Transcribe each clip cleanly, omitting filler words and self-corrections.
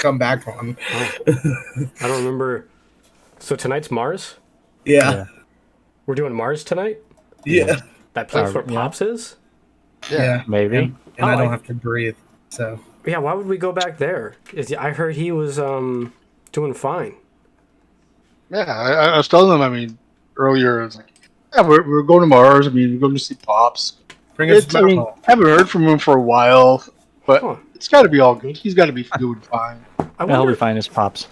come back on. Oh, I don't remember. So tonight's Mars? Yeah. We're doing Mars tonight? Yeah. That place where yeah. Pops is? Yeah. Maybe. And I don't have to breathe. So. Yeah, why would we go back there? I heard he was doing fine. Yeah, I was telling them. I mean, earlier, I was like, "Yeah, we're going to Mars. I mean, we're going to see Pops." Bring us I mean, haven't heard from him for a while, but it's got to be all good. He's got to be doing fine. He'll be fine as Pops.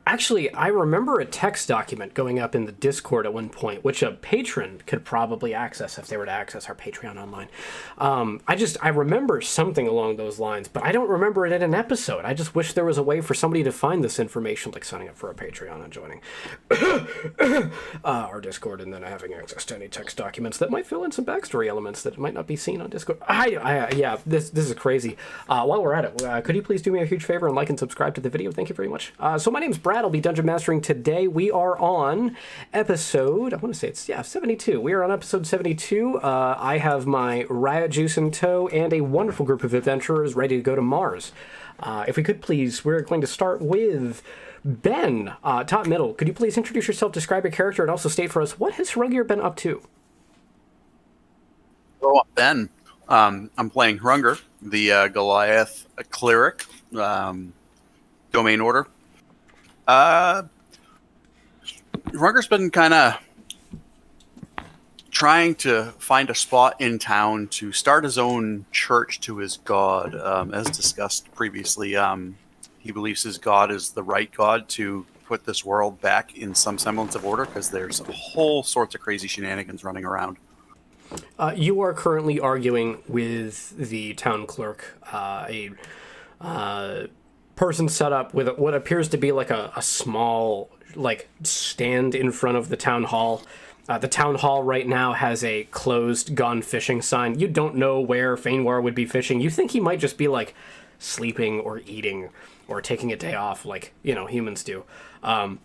Actually, I remember a text document going up in the Discord at one point, which a patron could probably access if they were to access our Patreon online. I remember something along those lines, but I don't remember it in an episode. I just wish there was a way for somebody to find this information, like signing up for a Patreon and joining our Discord, and then having access to any text documents that might fill in some backstory elements that might not be seen on Discord. Yeah, this is crazy. While we're at it, could you please do me a huge favor and like and subscribe to the video? Thank you very much. So my name's Brad. I'll be Dungeon Mastering today. We are on episode, I want to say it's, 72. We are on episode 72. I have my riot juice in tow and a wonderful group of adventurers ready to go to Mars. If we could please, we're going to start with Ben, top middle. Could you please introduce yourself, describe your character, and also state for us what has Hrungnir been up to? Well, Ben, I'm playing Hrungnir, the Goliath cleric, domain order. Hrungnir's been kind of trying to find a spot in town to start his own church to his god. As discussed previously, he believes his god is the right god to put this world back in some semblance of order, because there's a whole sorts of crazy shenanigans running around. You are currently arguing with the town clerk, a person set up with what appears to be like a small stand in front of the town hall. The town hall right now has a closed gone fishing sign. You don't know where Fainwar would be fishing. You think he might just be sleeping or eating or taking a day off like humans do. The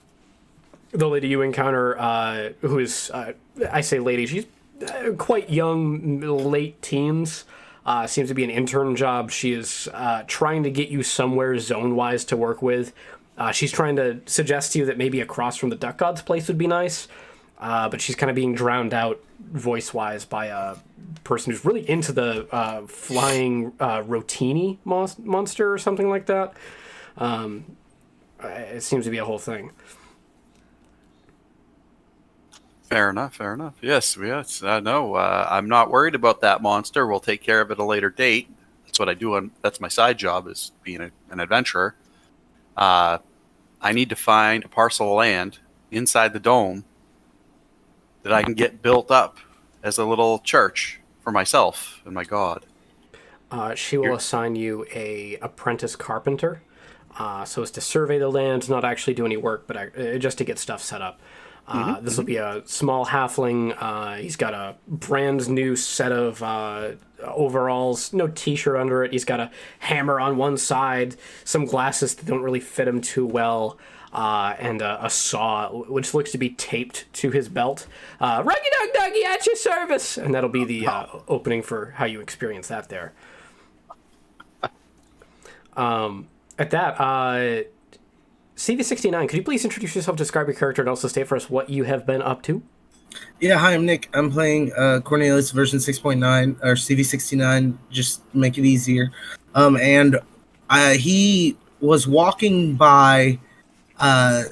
lady you encounter, who is I say lady, she's quite young, late teens. Seems to be an intern job. She is trying to get you somewhere zone-wise to work with. She's trying to suggest to you that maybe across from the Duck God's place would be nice, but she's kind of being drowned out voice-wise by a person who's really into the flying Rotini monster or something like that. It seems to be a whole thing. Fair enough. Yes. No, I'm not worried about that monster. We'll take care of it at a later date. That's what I do. That's my side job, is being an adventurer. I need to find a parcel of land inside the dome that I can get built up as a little church for myself and my god. She will assign you a apprentice carpenter, so as to survey the land, not actually do any work, but just to get stuff set up. This will be a small halfling. He's got a brand new set of overalls, no t-shirt under it. He's got a hammer on one side, some glasses that don't really fit him too well, and a saw, which looks to be taped to his belt. Ruggy Dog Doggy at your service! And that'll be the opening for how you experience that there. At that, CV69, could you please introduce yourself, describe your character, and also state for us what you have been up to? Yeah, hi, I'm Nick. I'm playing Cornelius version 6.9, or CV69, just make it easier. And he was walking by a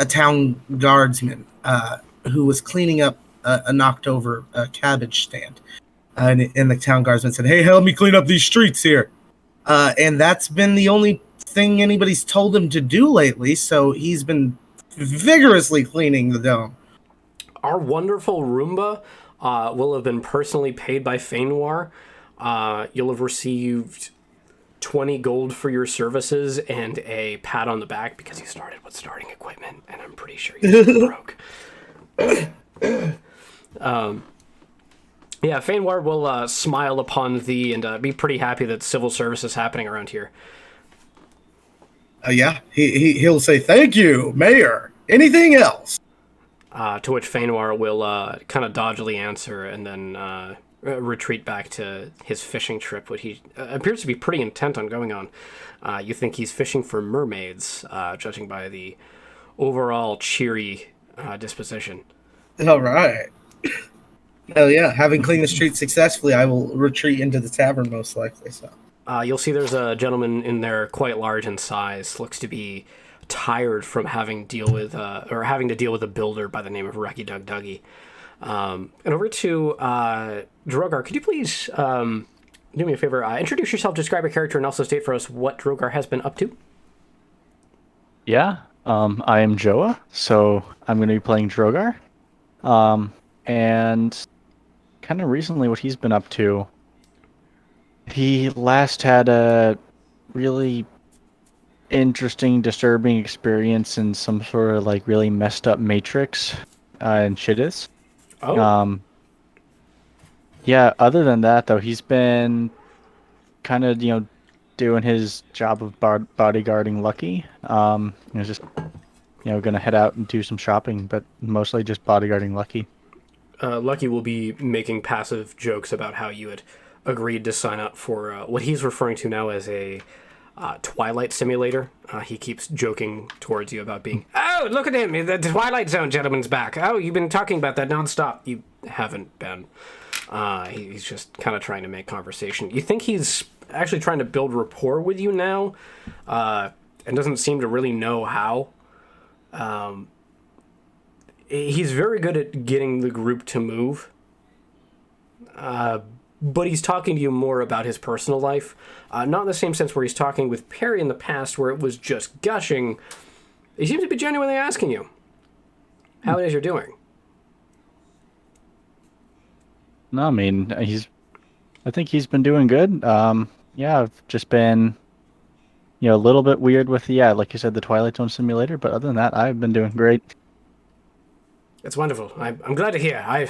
town guardsman who was cleaning up a knocked-over cabbage stand. And the town guardsman said, "Hey, help me clean up these streets here." And that's been the only thing anybody's told him to do lately, so he's been vigorously cleaning the dome. Our wonderful Roomba will have been personally paid by Fainwar. You'll have received 20 gold for your services and a pat on the back because you started with starting equipment, and I'm pretty sure you're broke. Yeah, Fainwar will smile upon thee and be pretty happy that civil service is happening around here. Yeah, he'll say, "Thank you, Mayor. Anything else?" To which Fainwar will kind of dodgily answer and then retreat back to his fishing trip, what he appears to be pretty intent on going on. You think he's fishing for mermaids, judging by the overall cheery disposition. All right. Hell yeah. Having cleaned the street successfully, I will retreat into the tavern most likely. So You'll see there's a gentleman in there quite large in size, looks to be tired from having to deal with a builder by the name of Rucky Dug Duggy. And over to Drogar, could you please do me a favor? Introduce yourself, describe your character, and also state for us what Drogar has been up to. Yeah, I am Joa, so I'm going to be playing Drogar. And kind of recently what he's been up to, he last had a really interesting, disturbing experience in some sort of like really messed up matrix in Chittis. Oh. Yeah, other than that though, he's been kind of, doing his job of bodyguarding Lucky. He's just, gonna head out and do some shopping, but mostly just bodyguarding Lucky. Lucky will be making passive jokes about how you had agreed to sign up for what he's referring to now as a Twilight simulator. He keeps joking towards you about being, oh, look at him, the Twilight Zone gentleman's back. Oh, you've been talking about that nonstop. You haven't been. He's just kind of trying to make conversation. You think he's actually trying to build rapport with you now, and doesn't seem to really know how. He's very good at getting the group to move, but he's talking to you more about his personal life. Not in the same sense where he's talking with Perry in the past, where it was just gushing. He seems to be genuinely asking you how it is you're doing. No, I mean, I think he's been doing good. Yeah, I've just been, a little bit weird with like you said, the Twilight Zone simulator, but other than that, I've been doing great. It's wonderful. I'm glad to hear. I'm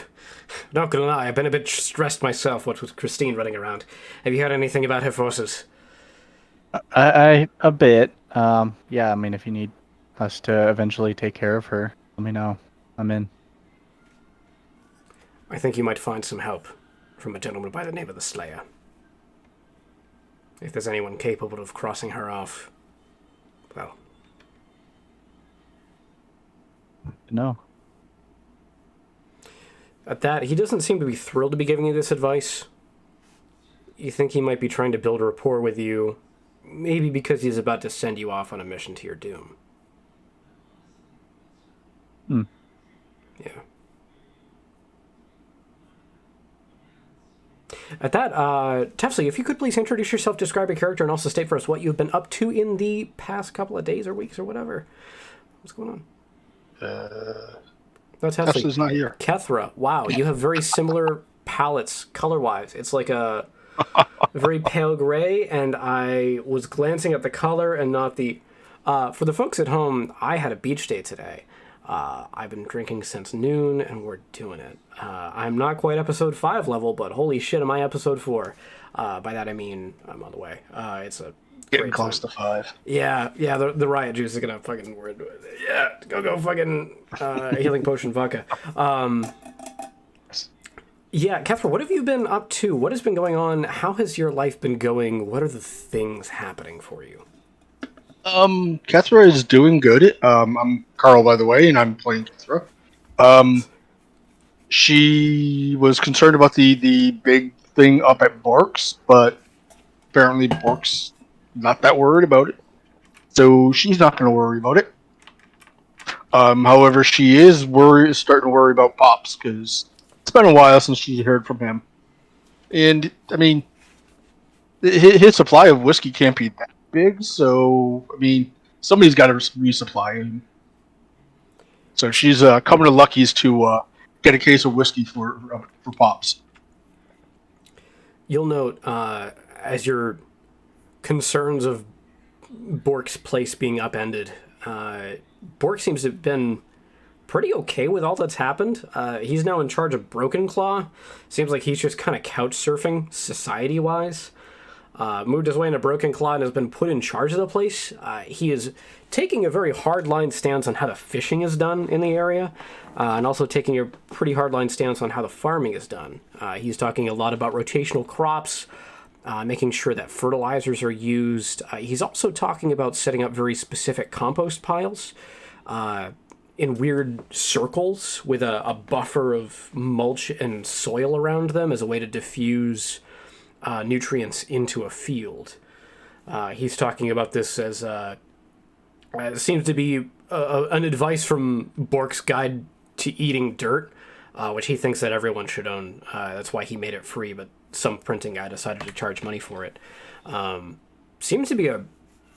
not gonna lie, I've been a bit stressed myself, what with Christine running around. Have you heard anything about her forces? I a bit. Yeah, I mean, if you need us to eventually take care of her, let me know. I'm in. I think you might find some help from a gentleman by the name of the Slayer. If there's anyone capable of crossing her off, well. No. At that, he doesn't seem to be thrilled to be giving you this advice. You think he might be trying to build a rapport with you, maybe because he's about to send you off on a mission to your doom. Yeah. At that, Tefsley, if you could please introduce yourself, describe your character, and also state for us what you've been up to in the past couple of days or weeks or whatever. What's going on? No, Tefsley's not here. Kethra, wow, you have very similar palettes color-wise. It's like a very pale gray, and I was glancing at the color and not the... for the folks at home, I had a beach day today. I've been drinking since noon, and we're doing it. I'm not quite episode 5 level, but holy shit, am I episode 4. By that I mean I'm on the way. It's a Getting close to 5. Yeah, the riot juice is gonna fucking... Yeah, go fucking healing potion vodka. Yeah, Kethra, what have you been up to? What has been going on? How has your life been going? What are the things happening for you? Kethra is doing good. I'm Carl, by the way, and I'm playing Kethra. She was concerned about the big thing up at Bork's, but apparently Bork's not that worried about it. So she's not going to worry about it. However, she is starting to worry about Pops, because it's been a while since she heard from him. And, I mean, his supply of whiskey can't be that big, so, I mean, somebody's got to resupply him. So she's coming to Lucky's to get a case of whiskey for Pops. You'll note, as your concerns of Bork's place being upended, Bork seems to have been pretty okay with all that's happened. He's now in charge of Broken Claw. Seems like he's just kind of couch surfing society-wise. moved his way into Broken Claw and has been put in charge of the place. He is taking a very hardline stance on how the fishing is done in the area, and also taking a pretty hardline stance on how the farming is done. He's talking a lot about rotational crops, making sure that fertilizers are used. He's also talking about setting up very specific compost piles in weird circles with a buffer of mulch and soil around them as a way to diffuse nutrients into a field. He's talking about this as it seems to be an advice from Bork's Guide to Eating Dirt, which he thinks that everyone should own. That's why he made it free, but some printing guy decided to charge money for it. Seems to be a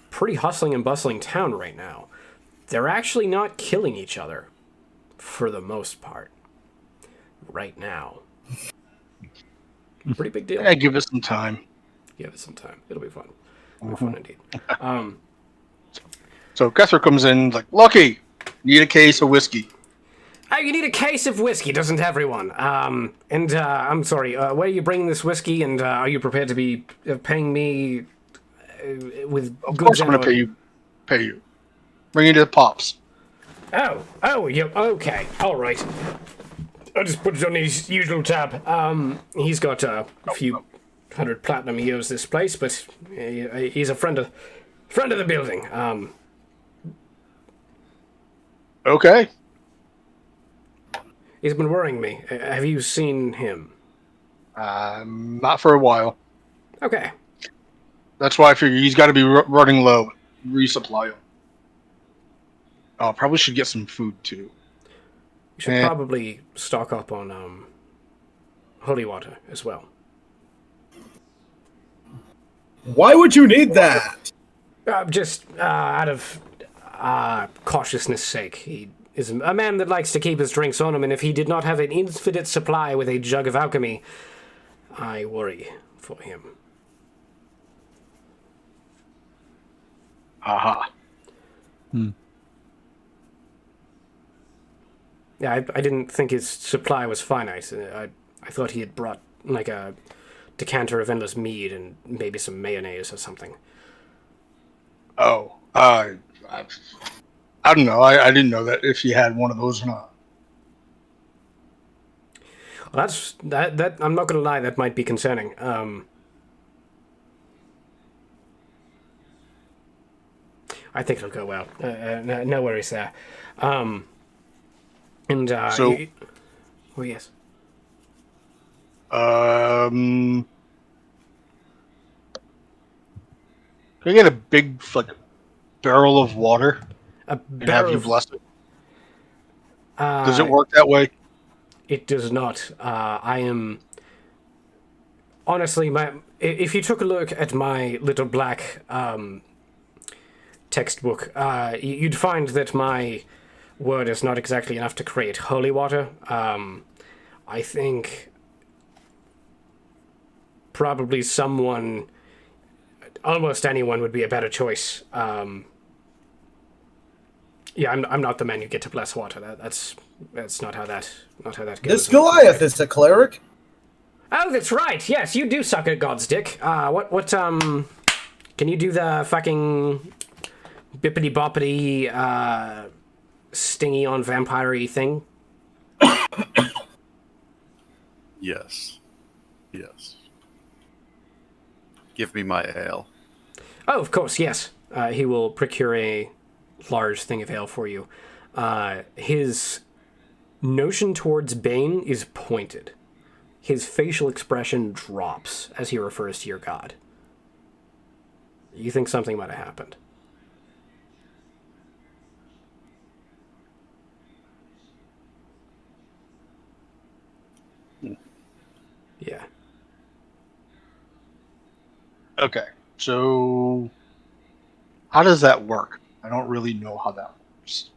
pretty hustling and bustling town right now. They're actually not killing each other, for the most part, right now. Pretty big deal. Yeah, give it some time. Give it some time. It'll be fun. It'll be fun indeed. So Kessler comes in like, Lucky, need a case of whiskey. Oh, you need a case of whiskey, doesn't everyone? I'm sorry, where are you bringing this whiskey, and are you prepared to be paying me with Of goods? course I'm going to pay you. Bring it to the Pops. Oh, yeah, okay, all right. I'll just put it on his usual tab. He's got a few hundred platinum he owes this place, but he's a friend of the building. Okay. He's been worrying me. Have you seen him? Not for a while. Okay. That's why I figure he's got to be running low. Resupply him. Oh, probably should get some food too. You should probably stock up on holy water as well. Why would you need that? Just out of cautiousness' sake. He is a man that likes to keep his drinks on him, and if he did not have an infinite supply with a jug of alchemy, I worry for him. Aha. Yeah, I didn't think his supply was finite. I thought he had brought, like, a decanter of endless mead and maybe some mayonnaise or something. Oh. I don't know. I didn't know that if he had one of those or not. Well, that I'm not going to lie, that might be concerning. I think it'll go well. No worries there. Oh, yes. Can I get a big barrel of water A and have you barrel. bless it? Does it work that way? It does not. I am honestly, if you took a look at my little black textbook, you'd find that my word is not exactly enough to create holy water. I think probably almost anyone would be a better choice. Yeah, I'm not the man you get to bless water. That's not how that goes. This Goliath is a cleric. Oh, that's right. Yes, you do suck at God's dick. What can you do the fucking bippity boppity stingy on vampire-y thing? Yes. Give me my ale. Oh, of course, yes. He will procure a large thing of ale for you. His notion towards Bane is pointed. His facial expression drops as he refers to your god. You think something might have happened. Yeah. Okay. So, how does that work? I don't really know how that works.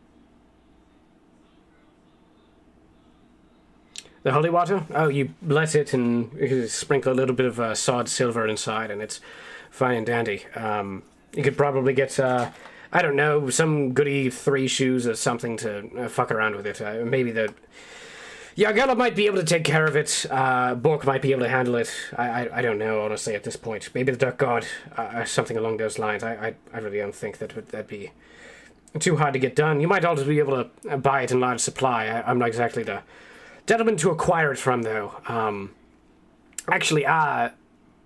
The holy water? Oh, you bless it and you sprinkle a little bit of sod silver inside, and it's fine and dandy. You could probably get, I don't know, some goody 3 shoes or something to fuck around with it. Maybe Yargella might be able to take care of it. Bork might be able to handle it. I don't know, honestly, at this point. Maybe the Duck God, or something along those lines. I really don't think that'd be too hard to get done. You might also be able to buy it in large supply. I'm not exactly the gentleman to acquire it from, though. Actually,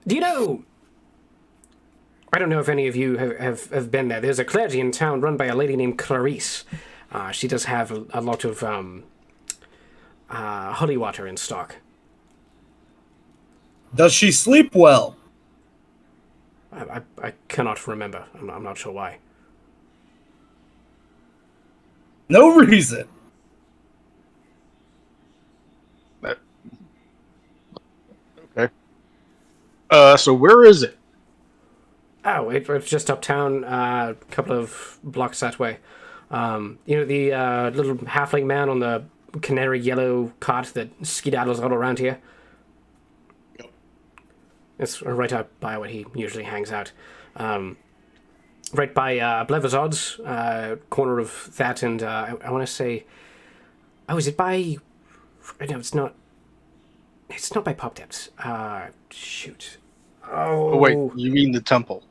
do you know... I don't know if any of you have been there. There's a clergy in town run by a lady named Clarice. She does have a lot of holy water in stock. Does she sleep well? I cannot remember. I'm not sure why. No reason. Okay. So where is it? Oh, it's just uptown, a couple of blocks that way. You know, the little halfling man on the canary yellow cart that skedaddles all around here? Yep. It's right out by where he usually hangs out. Right by Blevazod's, corner of that and, I want to say... Oh, is it by... No, it's not... It's not by Pop Depths. Shoot. Oh, wait, you mean the temple?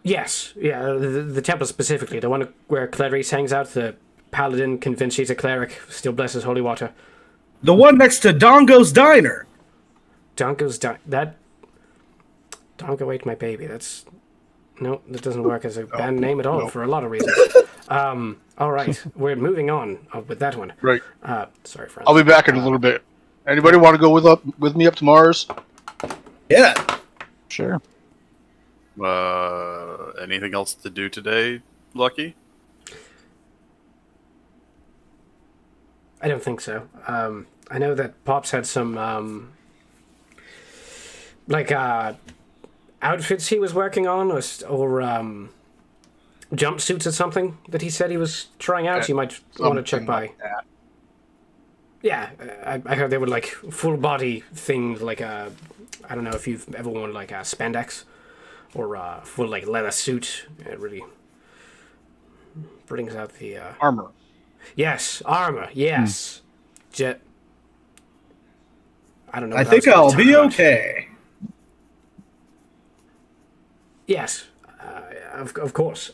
Yes, yeah, the temple specifically, the one where Clarice hangs out, the paladin convinced she's a cleric, still blesses holy water. The one next to Dongo's Diner. Dongo's that... Dongo ate my baby, that's... No, that doesn't work as a band name at all, for a lot of reasons. Alright, we're moving on with that one. Right. Sorry, friends. I'll be back in a little bit. Anybody want to go with me up to Mars? Yeah. Sure. Anything else to do today, Lucky? I don't think so. I know that Pops had some, outfits he was working on, or jumpsuits or something that he said he was trying out. You might want to check by. Like that. Yeah, I heard they were like full body things, like I don't know if you've ever worn like a spandex or a full like leather suit. It really brings out the Armor. Yes, armor. Yes, Jet. I don't know. I what think was gonna I'll talk be about. okay. Yes, of course.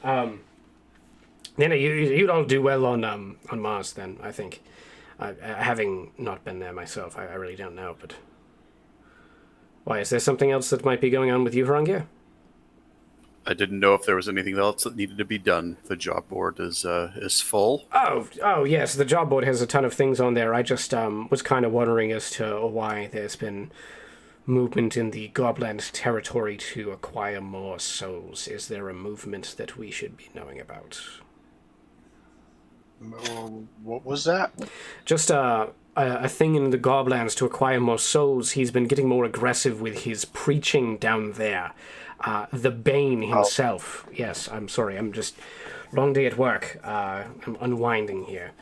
You'd all do well on Mars then. I think. Having not been there myself, I really don't know. But why? Is there something else that might be going on with you, Harangia? I didn't know if there was anything else that needed to be done. The job board is full. Oh yes, the job board has a ton of things on there. I just was kind of wondering as to why there's been movement in the Gobland territory to acquire more souls. Is there a movement that we should be knowing about? What was that? Just a thing in the Goblands to acquire more souls. He's been getting more aggressive with his preaching down there. The Bane himself. Oh. Yes, I'm sorry. I'm just... Long day at work. I'm unwinding here.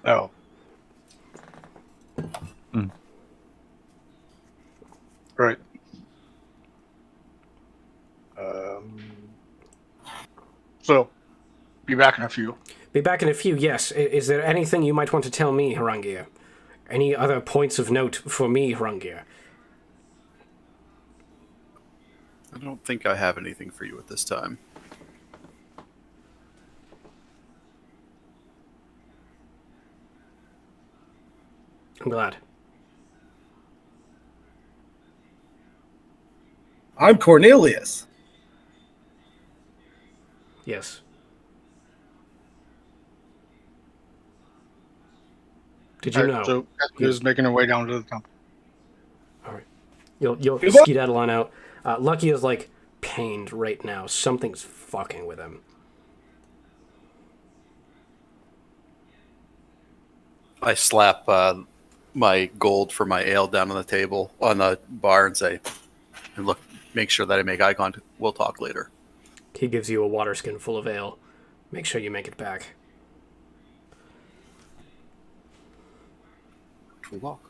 Oh. Right. So, be back in a few. Be back in a few, yes. Is there anything you might want to tell me, Harangia? Any other points of note for me, Harangia? I don't think I have anything for you at this time. I'm glad. I'm Cornelius. Yes. Did you know? So, is making her way down to the temple. All right. You'll skedaddle on out. Lucky is like pained right now. Something's fucking with him. I slap my gold for my ale down on the table on the bar and say, and look, make sure that I make eye contact. We'll talk later. He gives you a water skin full of ale. Make sure you make it back. We walk.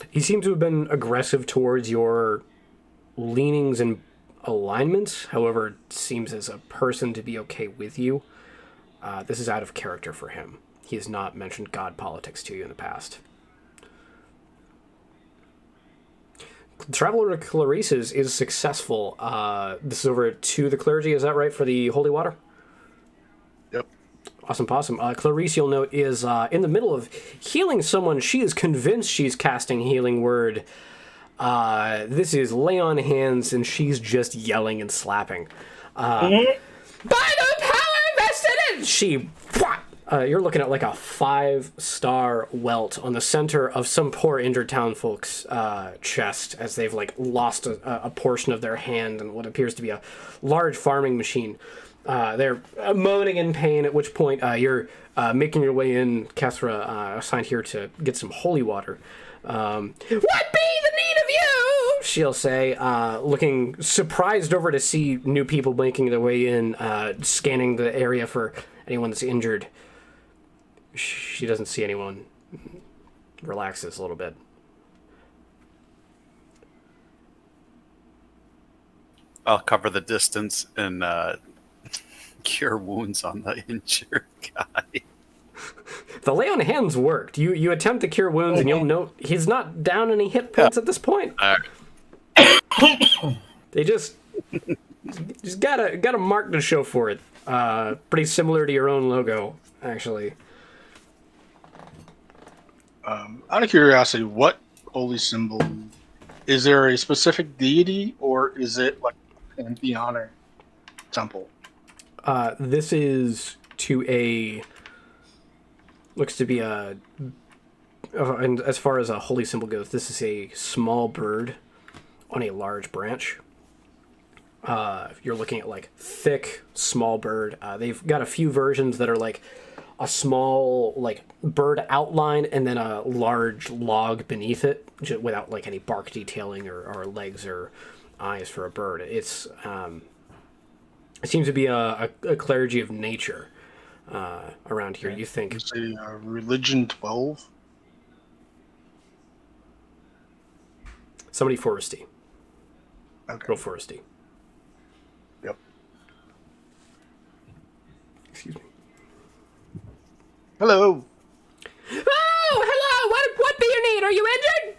He seems to have been aggressive towards your leanings and alignments. However, it seems as a person to be okay with you. This is out of character for him. He has not mentioned God politics to you in the past. Traveler to Clarice is successful. This is over to the clergy, is that right, for the holy water? Yep. Awesome possum. Clarice, you'll note, is in the middle of healing someone. She is convinced she's casting healing word. This is lay on hands, and she's just yelling and slapping. By the power vested in... She... you're looking at like a 5-star welt on the center of some poor injured townfolk's chest as they've like lost a portion of their hand and what appears to be a large farming machine. They're moaning in pain, at which point you're making your way in, Kethra, assigned here to get some holy water. What be the need of you? She'll say, looking surprised over to see new people making their way in, scanning the area for anyone that's injured. She doesn't see anyone. Relaxes a little bit. I'll cover the distance and cure wounds on the injured guy. The lay on hands worked. You attempt to cure wounds, and you'll note he's not down any hit points at this point. They just got a mark to show for it. Pretty similar to your own logo, actually. Out of curiosity, what holy symbol, is there a specific deity or is it like an pantheonic temple? This is looks to be and as far as a holy symbol goes, this is a small bird on a large branch. You're looking at like thick, small bird. They've got a few versions that are like a small like bird outline and then a large log beneath it without like any bark detailing or legs or eyes for a bird. It's it seems to be a clergy of nature around here. You think Is it religion 12? somebody foresty. Okay. Real foresty. Yep. Excuse me. Hello. Oh, hello. What do you need? Are you injured?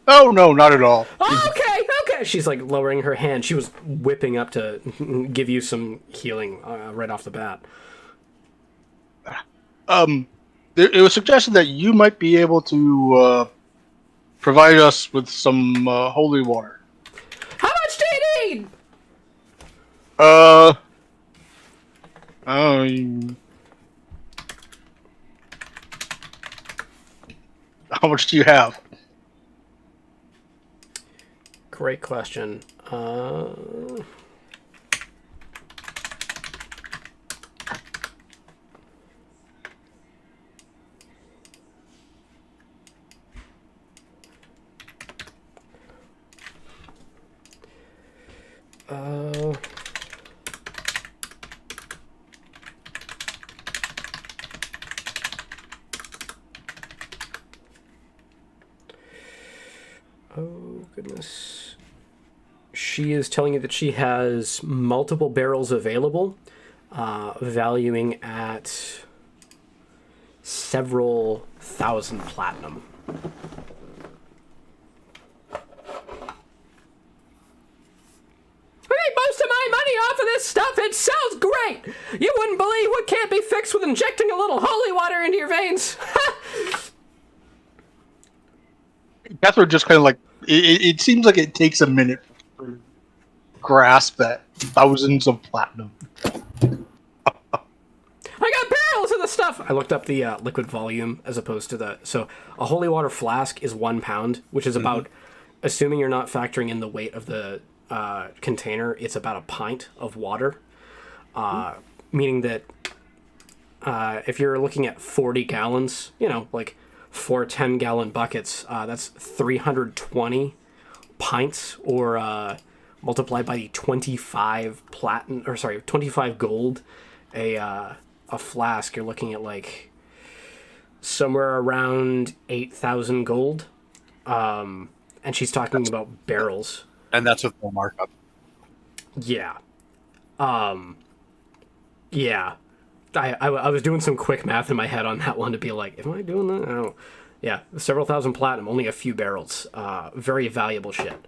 Oh no, not at all. Oh, okay. She's like lowering her hand. She was whipping up to give you some healing right off the bat. It was suggested that you might be able to provide us with some holy water. How much do you need? How much do you have? Great question. Oh, goodness. She is telling you that she has multiple barrels available, valuing at several thousand platinum. I made most of my money off of this stuff. It sounds great. You wouldn't believe what can't be fixed with injecting a little holy water into your veins. Catherine just kind of like, it seems like it takes a minute to grasp that thousands of platinum. I got barrels of the stuff. I looked up the liquid volume as opposed to so a holy water flask is 1 pound, which is about, assuming you're not factoring in the weight of the container, it's about a pint of water. Meaning that if you're looking at 40 gallons, like 4 10-gallon buckets, that's 320 pints, or multiplied by the 25 gold a flask, you're looking at like somewhere around 8,000 gold. And she's talking about barrels. And that's with no markup. Yeah. Yeah. I was doing some quick math in my head on that one to be like, am I doing that? Oh, yeah, several thousand platinum, only a few barrels. Very valuable shit.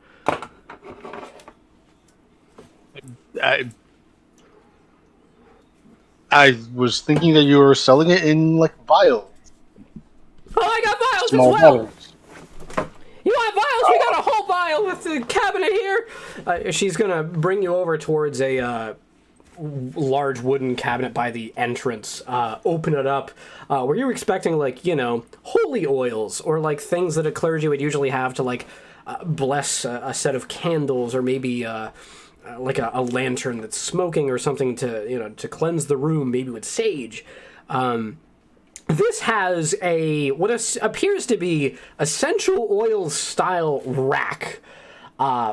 I was thinking that you were selling it in like vials. Oh, I got vials Small as well. bottles. You want vials? We got a whole vial with the cabinet here. She's gonna bring you over towards a large wooden cabinet by the entrance. Open it up. Were you expecting, like, you know, holy oils or like things that a clergy would usually have to like bless a set of candles, or maybe like a lantern that's smoking or something to, you know, to cleanse the room, maybe with sage. This has what appears to be essential oils style rack,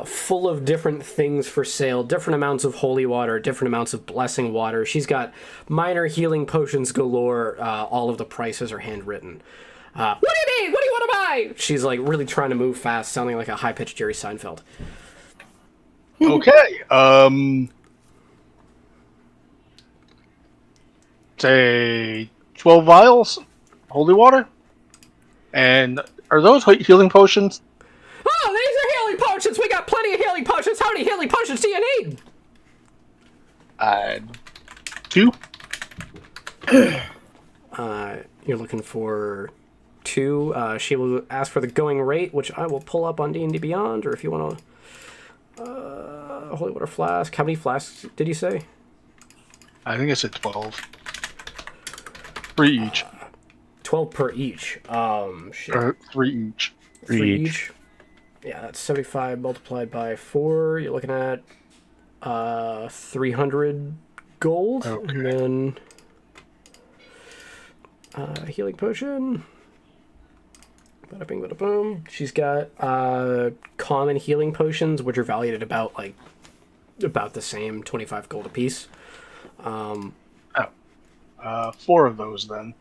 full of different things for sale, different amounts of holy water, different amounts of blessing water. She's got minor healing potions galore. All of the prices are handwritten. What do you need? What do you want to buy? She's like really trying to move fast, sounding like a high-pitched Jerry Seinfeld. Okay. Say 12 vials, holy water, and are those healing potions? Oh, these are healing potions. We got plenty of healing potions. How many healing potions do you need? 2. You're looking for 2. She will ask for the going rate, which I will pull up on D&D Beyond, or if you want to... holy water flask. How many flasks did you say? I think I said 12. 3 each. 12 per each. Shit. 3 each. 3 each. Yeah, that's 75 multiplied by 4. You're looking at 300 gold. Okay. And then healing potion. Bada bing, bada boom. She's got common healing potions, which are valued at about the same, 25 gold apiece. 4 of those then.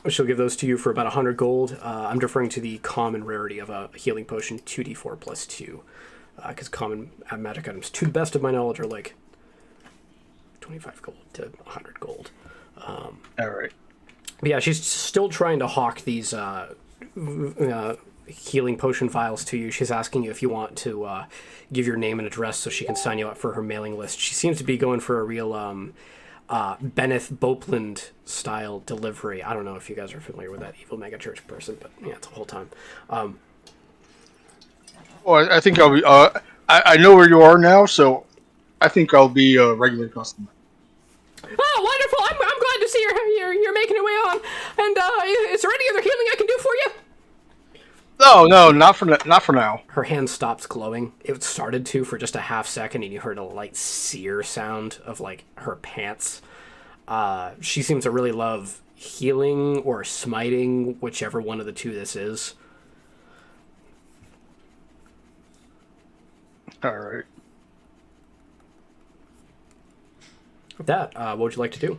She'll give those to you for about 100 gold. I'm deferring to the common rarity of a healing potion, 2d4 plus 2. Because common magic items, to the best of my knowledge, are like 25 gold to 100 gold. Alright. But yeah, she's still trying to hawk these healing potion vials to you. She's asking you if you want to give your name and address so she can sign you up for her mailing list. She seems to be going for a real Benneth Bopeland style delivery. I don't know if you guys are familiar with that evil megachurch person, but yeah, it's a whole time. Well, I think I'll be. I know where you are now, so I think I'll be a regular customer. Oh, wonderful! I'm glad to see you're making your way on. And is there any other healing I can do for you? No, not for now. Her hand stops glowing. It started to for just a half second, and you heard a light sear sound of like her pants. She seems to really love healing or smiting, whichever one of the two this is. All right. With that, what would you like to do?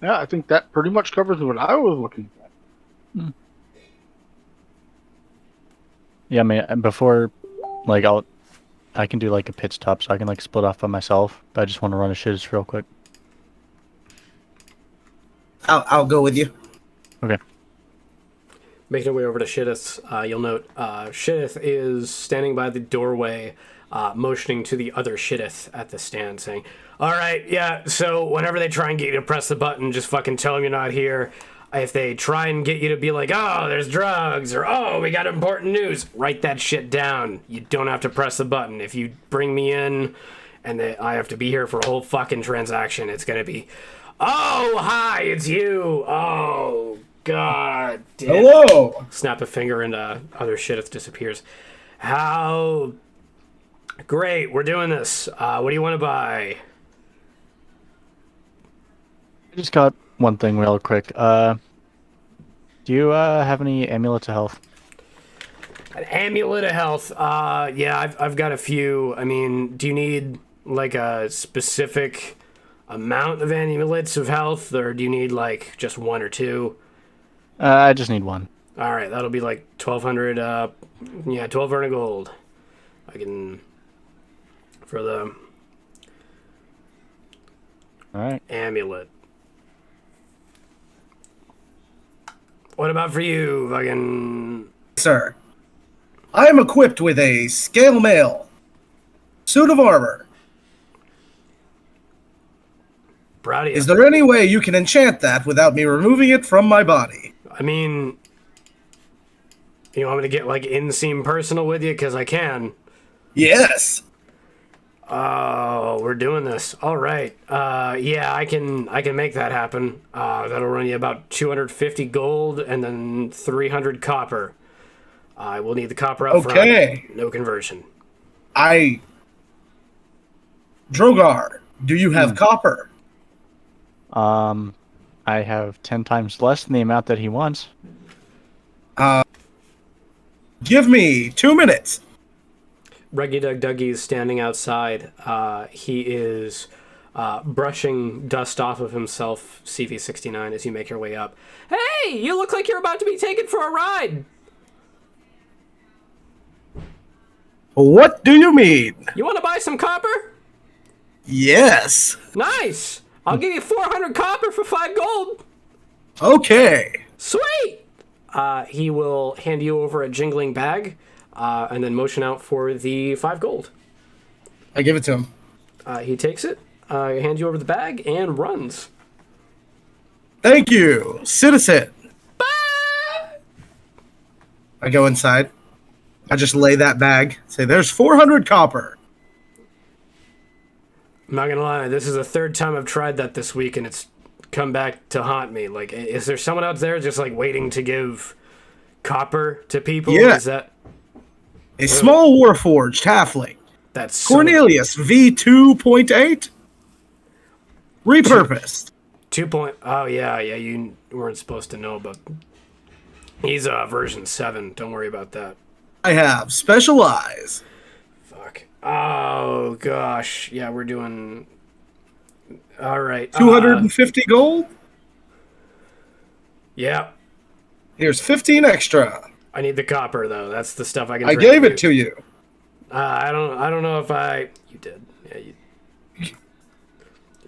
Yeah, I think that pretty much covers what I was looking at. Yeah, I mean, before, like, I can do like a pit stop, so I can like split off by myself. But I just want to run a shiz real quick. I'll go with you. Okay. Making your way over to Shittith, you'll note Shittith is standing by the doorway, motioning to the other Shittith at the stand, saying, "All right, yeah, so whenever they try and get you to press the button, just fucking tell them you're not here. If they try and get you to be like, oh, there's drugs, or oh, we got important news, write that shit down. You don't have to press the button. If you bring me in and I have to be here for a whole fucking transaction, it's gonna be, oh, hi, it's you. Oh, God damn. Hello. Snap a finger and other Shittith disappears. How great, we're doing this. What do you want to buy? I just got one thing real quick. Do you have any amulets of health? An amulet of health. Yeah, I've got a few. I mean, do you need like a specific amount of amulets of health, or do you need like just one or two? I just need one. All right, that'll be like 1,200. Yeah, 1,200 gold. I can for the All right. amulet. What about for you, fucking? Sir, I am equipped with a scale mail suit of armor. Proud of you. Is there any way you can enchant that without me removing it from my body? I mean, you want me to get like inseam personal with you? Because I can. Yes. Oh, we're doing this. All right. Yeah, I can make that happen. That'll run you about 250 gold and then 300 copper. I will need the copper up Okay. front. No conversion. Drogar, do you have copper? I have 10 times less than the amount that he wants. Give me 2 minutes. Reggie Doug Dougie is standing outside. He is brushing dust off of himself, CV69, as you make your way up. Hey, you look like you're about to be taken for a ride. What do you mean? You want to buy some copper? Yes. Nice. I'll give you 400 copper for 5 gold. Okay. Sweet. He will hand you over a jingling bag, and then motion out for the 5 gold. I give it to him. He takes it, hands you over the bag, and runs. Thank you, citizen. Bye! I go inside. I just lay that bag. Say, there's 400 copper. I'm not gonna lie, this is the 3rd time I've tried that this week, and it's come back to haunt me. Like, is there someone out there just like waiting to give copper to people? Yeah. Is that A small warforged halfling. that's so- Cornelius V2.8. Repurposed. 2 point? Oh yeah, you weren't supposed to know about. He's version 7. Don't worry about that. I have special eyes. Fuck. Oh gosh. Yeah, we're doing. All right. 250 gold. Yeah. Here's 15 extra. I need the copper though. That's the stuff I can. I trade gave with it to you. I don't know if I. You did. Yeah. You.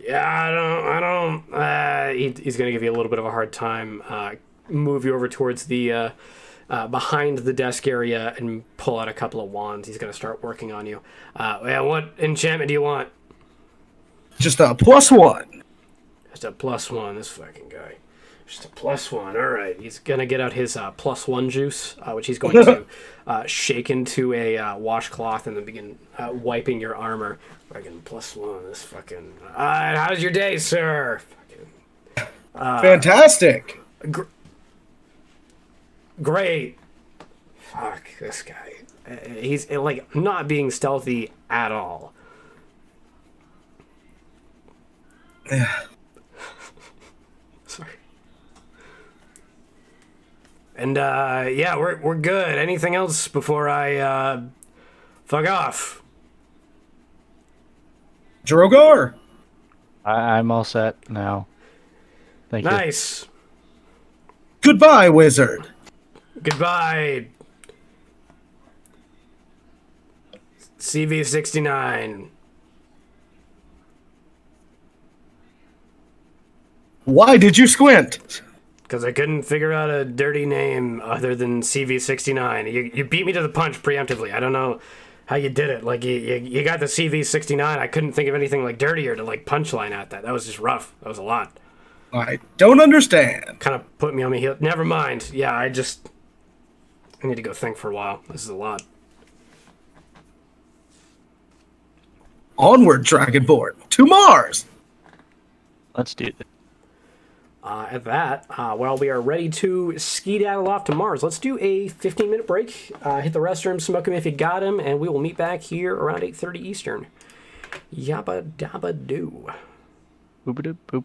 Yeah. I don't. He's gonna give you a little bit of a hard time. Move you over towards the. Behind the desk area and pull out a couple of wands. He's going to start working on you. Yeah, what enchantment do you want? Just a +1. Just a +1, this fucking guy. Just a +1, all right. He's going to get out his +1 juice, which he's going to shake into a washcloth and then begin wiping your armor. Fucking +1, this fucking... how's your day, sir? Fucking, Fantastic. Great. Fuck, this guy. He's like not being stealthy at all. Yeah. Sorry. And yeah, we're good. Anything else before I fuck off? Drogar. I'm all set now. Thank you. Nice. Goodbye, wizard. Goodbye. CV69. Why did you squint? Because I couldn't figure out a dirty name other than CV69. You beat me to the punch preemptively. I don't know how you did it. Like, you got the CV69. I couldn't think of anything, like, dirtier to, like, punchline at that. That was just rough. That was a lot. I don't understand. Kind of put me on my heel. Never mind. Yeah, I need to go think for a while. This is a lot. Onward, Dragonborn. To Mars. Let's do this. At that, while we are ready to skedaddle off to Mars, let's do a 15-minute break. Hit the restroom, smoke him if you got him, and we will meet back here around 8:30 Eastern. Yabba dabba doo. Boop-a-doop, boop.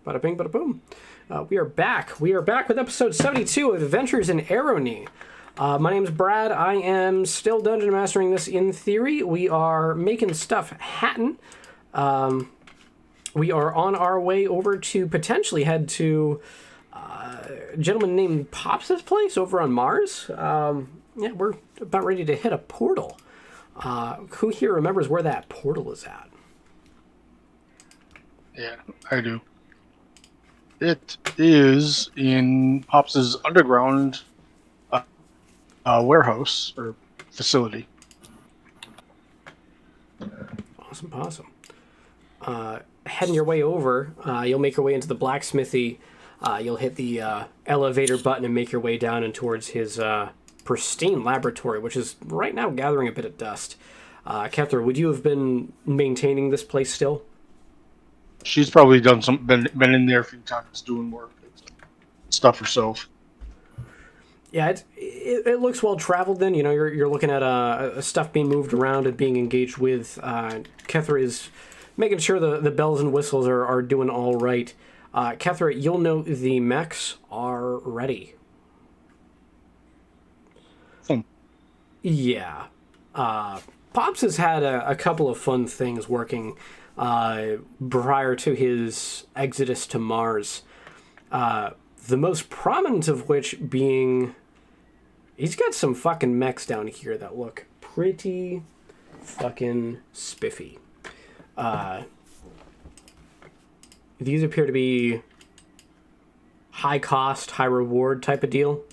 Bada bing, bada boom. We are back. We are back with episode 72 of Adventures in Arrowknee. My name's Brad. I am still dungeon mastering this in theory. We are making stuff happen. We are on our way over to potentially head to a gentleman named Pops' place over on Mars. We're about ready to hit a portal. Who here remembers where that portal is at? Yeah, I do. It is in Pops' underground warehouse or facility. Awesome. Heading your way over, you'll make your way into the blacksmithy. You'll hit the elevator button and make your way down and towards his pristine laboratory, which is right now gathering a bit of dust. Kethra, would you have been maintaining this place still? She's probably been in there a few times doing work and stuff herself. Yeah, it looks well traveled. Then you're looking at stuff being moved around and being engaged with. Kethra is making sure the bells and whistles are doing all right. Kethra, you'll note the mechs are ready. Yeah. Pops has had a couple of fun things working prior to his exodus to Mars. The most prominent of which being... He's got some fucking mechs down here that look pretty fucking spiffy. These appear to be high cost, high reward type of deal.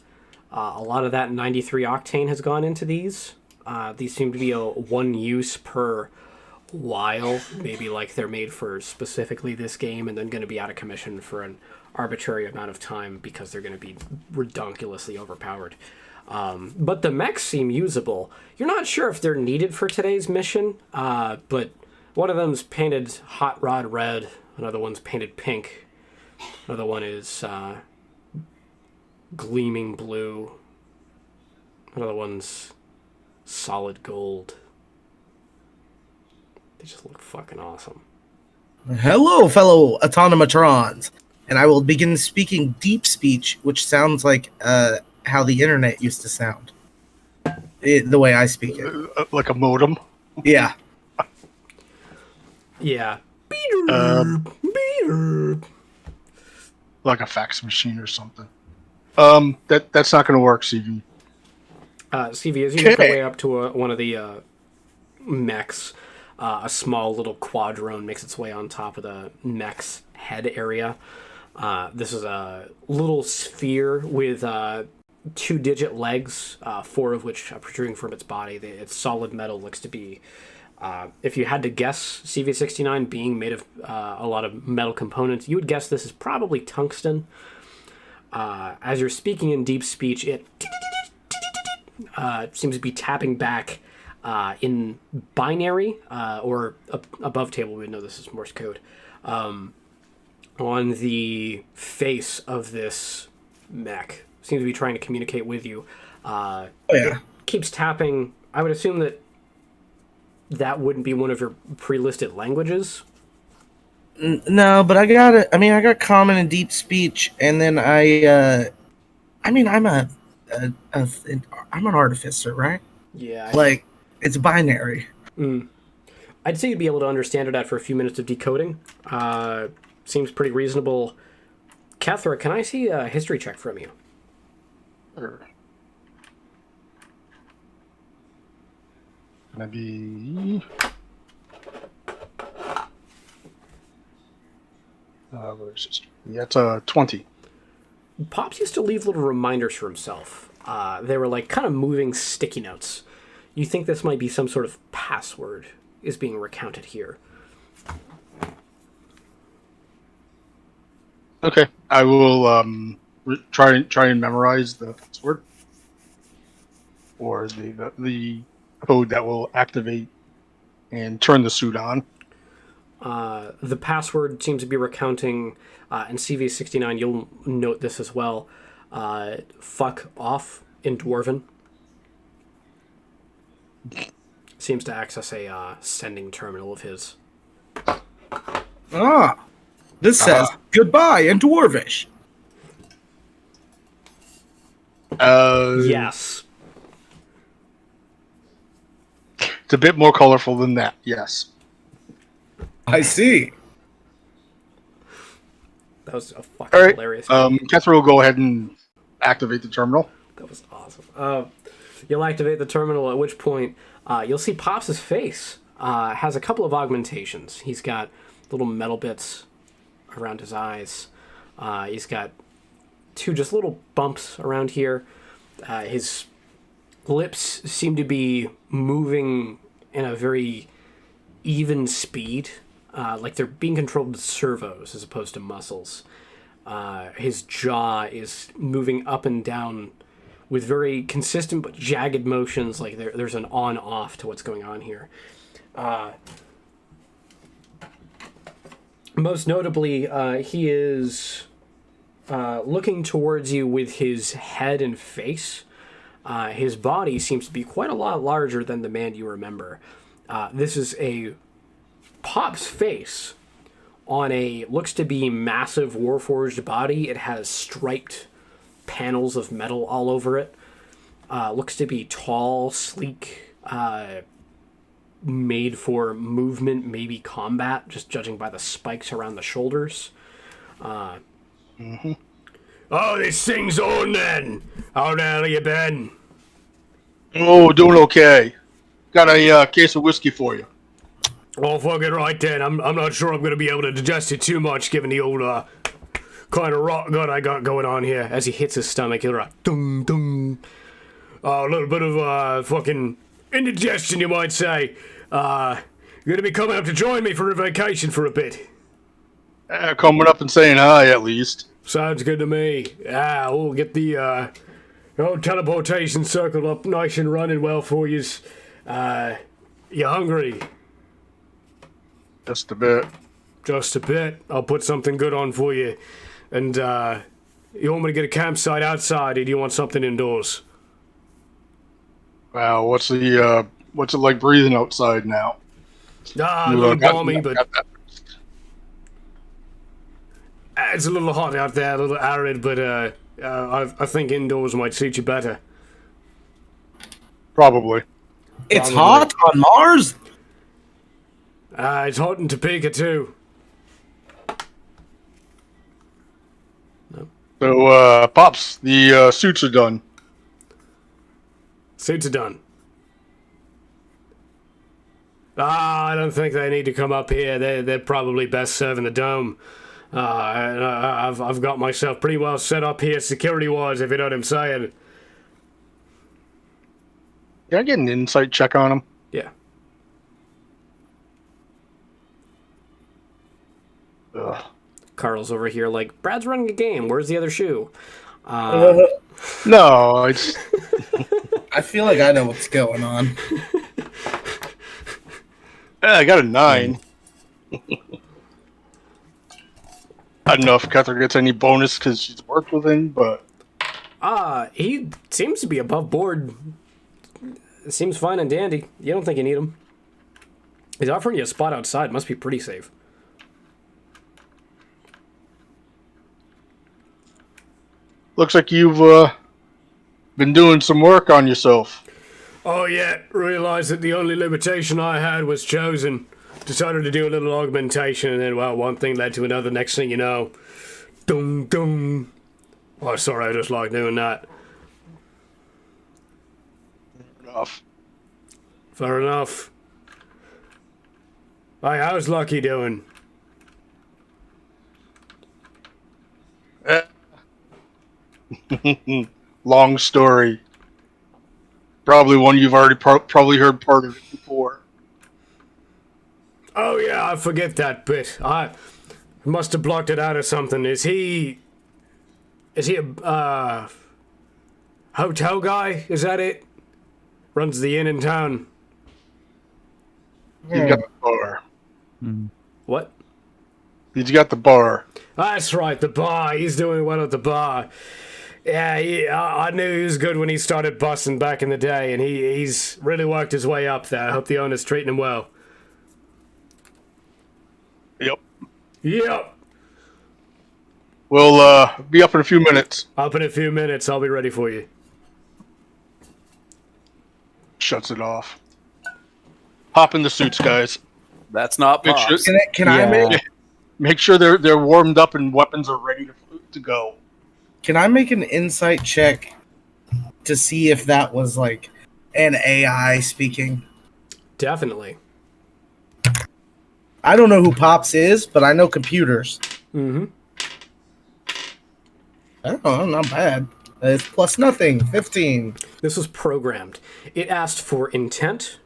A lot of that 93 octane has gone into these. These seem to be a one use per while. Maybe like they're made for specifically this game and then going to be out of commission for an arbitrary amount of time because they're going to be redonkulously overpowered. But the mechs seem usable. You're not sure if they're needed for today's mission, but one of them's painted hot rod red, another one's painted pink, another one is gleaming blue, another one's solid gold. They just look fucking awesome. Hello, fellow autonomatrons, and I will begin speaking deep speech, which sounds like how the internet used to sound. The way I speak it. Like a modem? Yeah. Yeah. Like a fax machine or something. That's not going to work, CV. CV, as you make your way up to one of the mechs, a small little quadrone makes its way on top of the mech's head area. This is a little sphere with 2-digit legs, 4 of which are protruding from its body. Its solid metal looks to be, if you had to guess CV69 being made of a lot of metal components, you would guess this is probably tungsten. As you're speaking in deep speech, it seems to be tapping back in binary, or above table, we know this is Morse code, on the face of this mech. Seems to be trying to communicate with you. It keeps tapping. I would assume that wouldn't be one of your pre-listed languages. No, but I got it. I mean, I got common and deep speech, and then I'm an artificer, right? Yeah. Like, it's binary. I'd say you'd be able to understand it after a few minutes of decoding. Seems pretty reasonable. Kethra, can I see a history check from you? Sure. Gonna be... where's history? Yeah, it's 20. Pops used to leave little reminders for himself. They were like kind of moving sticky notes. You think this might be some sort of password is being recounted here. Okay, I will try and memorize the password or the code that will activate and turn the suit on. The password seems to be recounting, in CV69, you'll note this as well, fuck off in Dwarven. Seems to access a sending terminal of his. Ah, This says goodbye in Dwarvish. Yes. It's a bit more colorful than that, yes. I see. That was a fucking All right. hilarious. Catherine will go ahead and activate the terminal. That was awesome. You'll activate the terminal, at which point you'll see Pops' face has a couple of augmentations. He's got little metal bits around his eyes. He's got two just little bumps around here. His lips seem to be moving in a very even speed, like they're being controlled with servos as opposed to muscles. His jaw is moving up and down with very consistent but jagged motions, like there's an on-off to what's going on here. Most notably, he is looking towards you with his head and face. His body seems to be quite a lot larger than the man you remember. This is a Pop's face on a looks to be massive Warforged body. It has striped panels of metal all over it. Looks to be tall, sleek, made for movement, maybe combat, just judging by the spikes around the shoulders. Oh, this thing's on then. How the hell you been? Oh, doing okay. Got a case of whiskey for you. Oh, fucking right then. I'm not sure I'm going to be able to digest it too much, given the old kind of rot gut I got going on here. As he hits his stomach, he'll dung dung. A little bit of fucking indigestion, you might say. You're going to be coming up to join me for a vacation for a bit. Coming up and saying hi, at least. Sounds good to me. We'll get the old teleportation circle up nice and running well for yous. You hungry? Just a bit. Just a bit. I'll put something good on for you. And, you want me to get a campsite outside, or do you want something indoors? Wow, what's it like breathing outside now? A little balmy, but it's a little hot out there, a little arid, but I think indoors might suit you better. Probably. It's hot on Mars? It's hot in Topeka, too. So, Pops, the suits are done. Suits are done. I don't think they need to come up here. They're probably best serving the dome. I've got myself pretty well set up here security-wise, if you know what I'm saying. Can I get an insight check on him? Yeah. Ugh. Carl's over here like, Brad's running a game. Where's the other shoe? No, it's... I feel like I know what's going on. I got a 9. I don't know if Catherine gets any bonus because she's worked with him, but... He seems to be above board. Seems fine and dandy. You don't think you need him. He's offering you a spot outside. Must be pretty safe. Looks like you've been doing some work on yourself. Oh yeah, realized that the only limitation I had was chosen. Decided to do a little augmentation, and then, well, one thing led to another. Next thing you know, dung dung. Oh, sorry, I just like doing that. Enough. Fair enough. Hey, how's Lucky doing? Long story. Probably one you've already probably heard part of it before. Oh yeah, I forget that bit. I must have blocked it out or something. Is he a hotel guy? Is that it? Runs the inn in town. He's got the bar. What? He's got the bar. That's right, the bar. He's doing well at the bar. Yeah, I knew he was good when he started busting back in the day, and he's really worked his way up there. I hope the owner's treating him well. Yep. Yep. We'll be up in a few minutes. Up in a few minutes. I'll be ready for you. Shuts it off. Hop in the suits, guys. That's not Make sure- Pops. Can I make Make sure they're warmed up and weapons are ready to go. Can I make an insight check to see if that was like an AI speaking? Definitely. I don't know who Pops is, but I know computers. Mm-hmm. I don't know, not bad. It's plus nothing, 15. This was programmed. It asked for intent.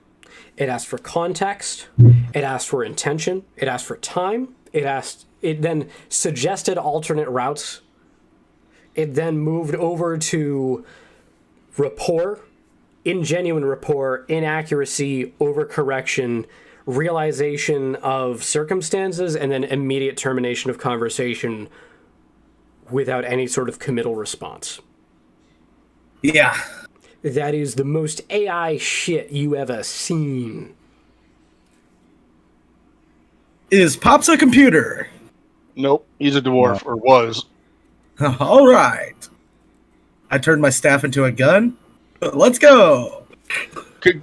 It asked for context. It asked for intention. It asked for time. It then suggested alternate routes. It then moved over to rapport, ingenuine rapport, inaccuracy, overcorrection, realization of circumstances, and then immediate termination of conversation without any sort of committal response. Yeah. That is the most AI shit you ever seen. Is Pops a computer? Nope, he's a dwarf, or was. All right. I turned my staff into a gun. Let's go.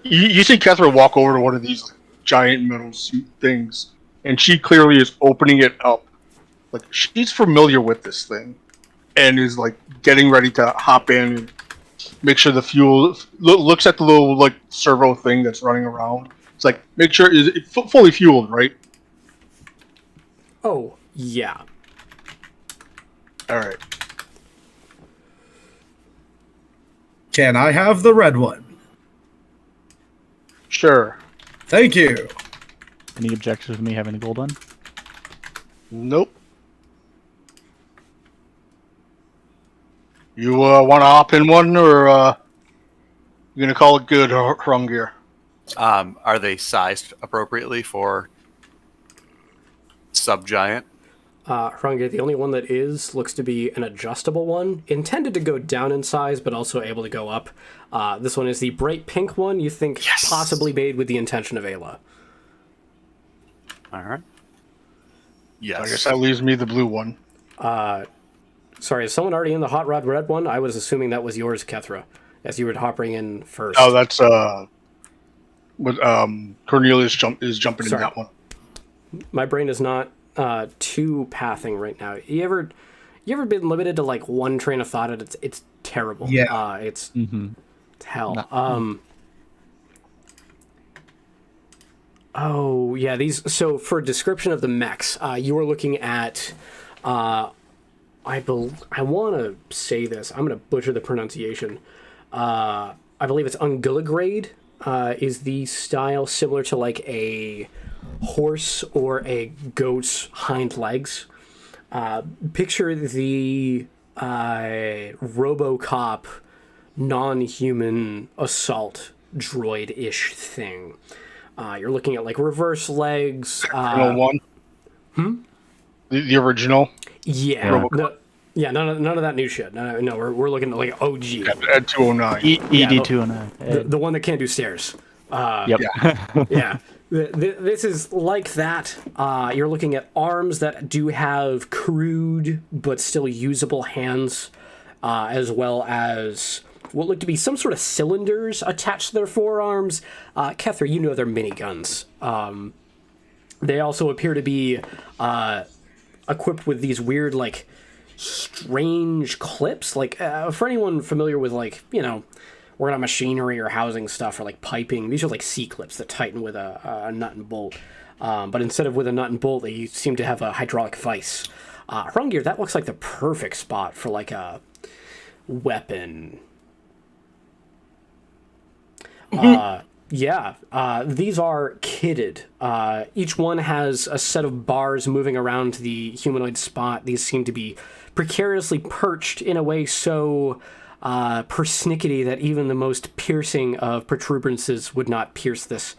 You see Kethra walk over to one of these giant metal suit things, and she clearly is opening it up. Like, she's familiar with this thing, and is, like, getting ready to hop in and make sure the fuel... Looks at the little, like, servo thing that's running around. It's like, make sure it's fully fueled, right? Oh, yeah. Alright. Can I have the red one? Sure. Thank you. Any objections with me having the gold one? Nope. You want to hop in one, or you gonna call it good, Hrungir? Are they sized appropriately for subgiant? Hrunga, the only one that looks to be an adjustable one, intended to go down in size, but also able to go up. This one is the bright pink one, you think possibly made with the intention of Ayla. All right. Yes. I guess that leaves me the blue one. Sorry, is someone already in the hot rod red one? I was assuming that was yours, Kethra, as you were hopping in first. Oh, that's what Cornelius is jumping Sorry. in that one. My brain is not two pathing right now. You ever been limited to like one train of thought? It's terrible. Yeah. It's hell. Oh yeah, these. So for description of the mechs, you were looking at. I want to say this. I'm going to butcher the pronunciation. I believe it's Ungulagrade. Is the style similar to like a horse or a goat's hind legs? Picture the RoboCop non-human assault droid-ish thing. You're looking at like reverse legs. Original one. The original. Yeah. None of that new shit. No, we're looking at like OG. At 209. ED 209. The one that can't do stairs. Yep. Yeah. This is like that. You're looking at arms that do have crude but still usable hands, as well as what look to be some sort of cylinders attached to their forearms. Kethra, you know they're miniguns. They also appear to be equipped with these weird, like, strange clips. Like, for anyone familiar with, like, you know, working on machinery or housing stuff or, like, piping, these are, like, C-clips that tighten with a nut and bolt. But instead of with a nut and bolt, they seem to have a hydraulic vise. Hrungir, that looks like the perfect spot for, like, a weapon. These are kitted. Each one has a set of bars moving around the humanoid spot. These seem to be precariously perched in a way so persnickety that even the most piercing of protuberances would not pierce this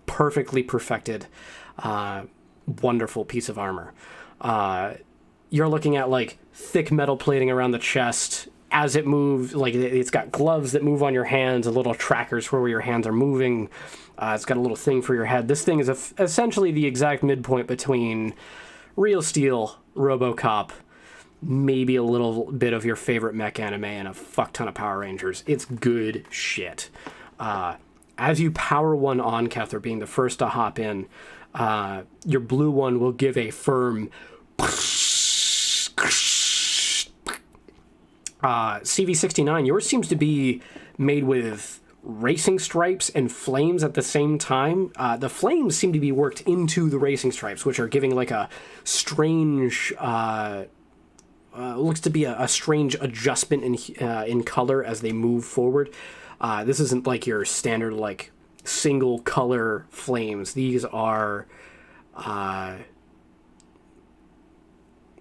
perfectly perfected, wonderful piece of armor. You're looking at like thick metal plating around the chest. As it moves, like it's got gloves that move on your hands and little trackers for where your hands are moving. It's got a little thing for your head. This thing is essentially the exact midpoint between real steel, RoboCop, maybe a little bit of your favorite mech anime, and a fuck ton of Power Rangers. It's good shit. As you power one on, Kethra, being the first to hop in, your blue one will give a firm CV69. Yours seems to be made with racing stripes and flames at the same time. The flames seem to be worked into the racing stripes, which are giving like a strange looks to be a strange adjustment in color as they move forward. This isn't like your standard like single color flames. These are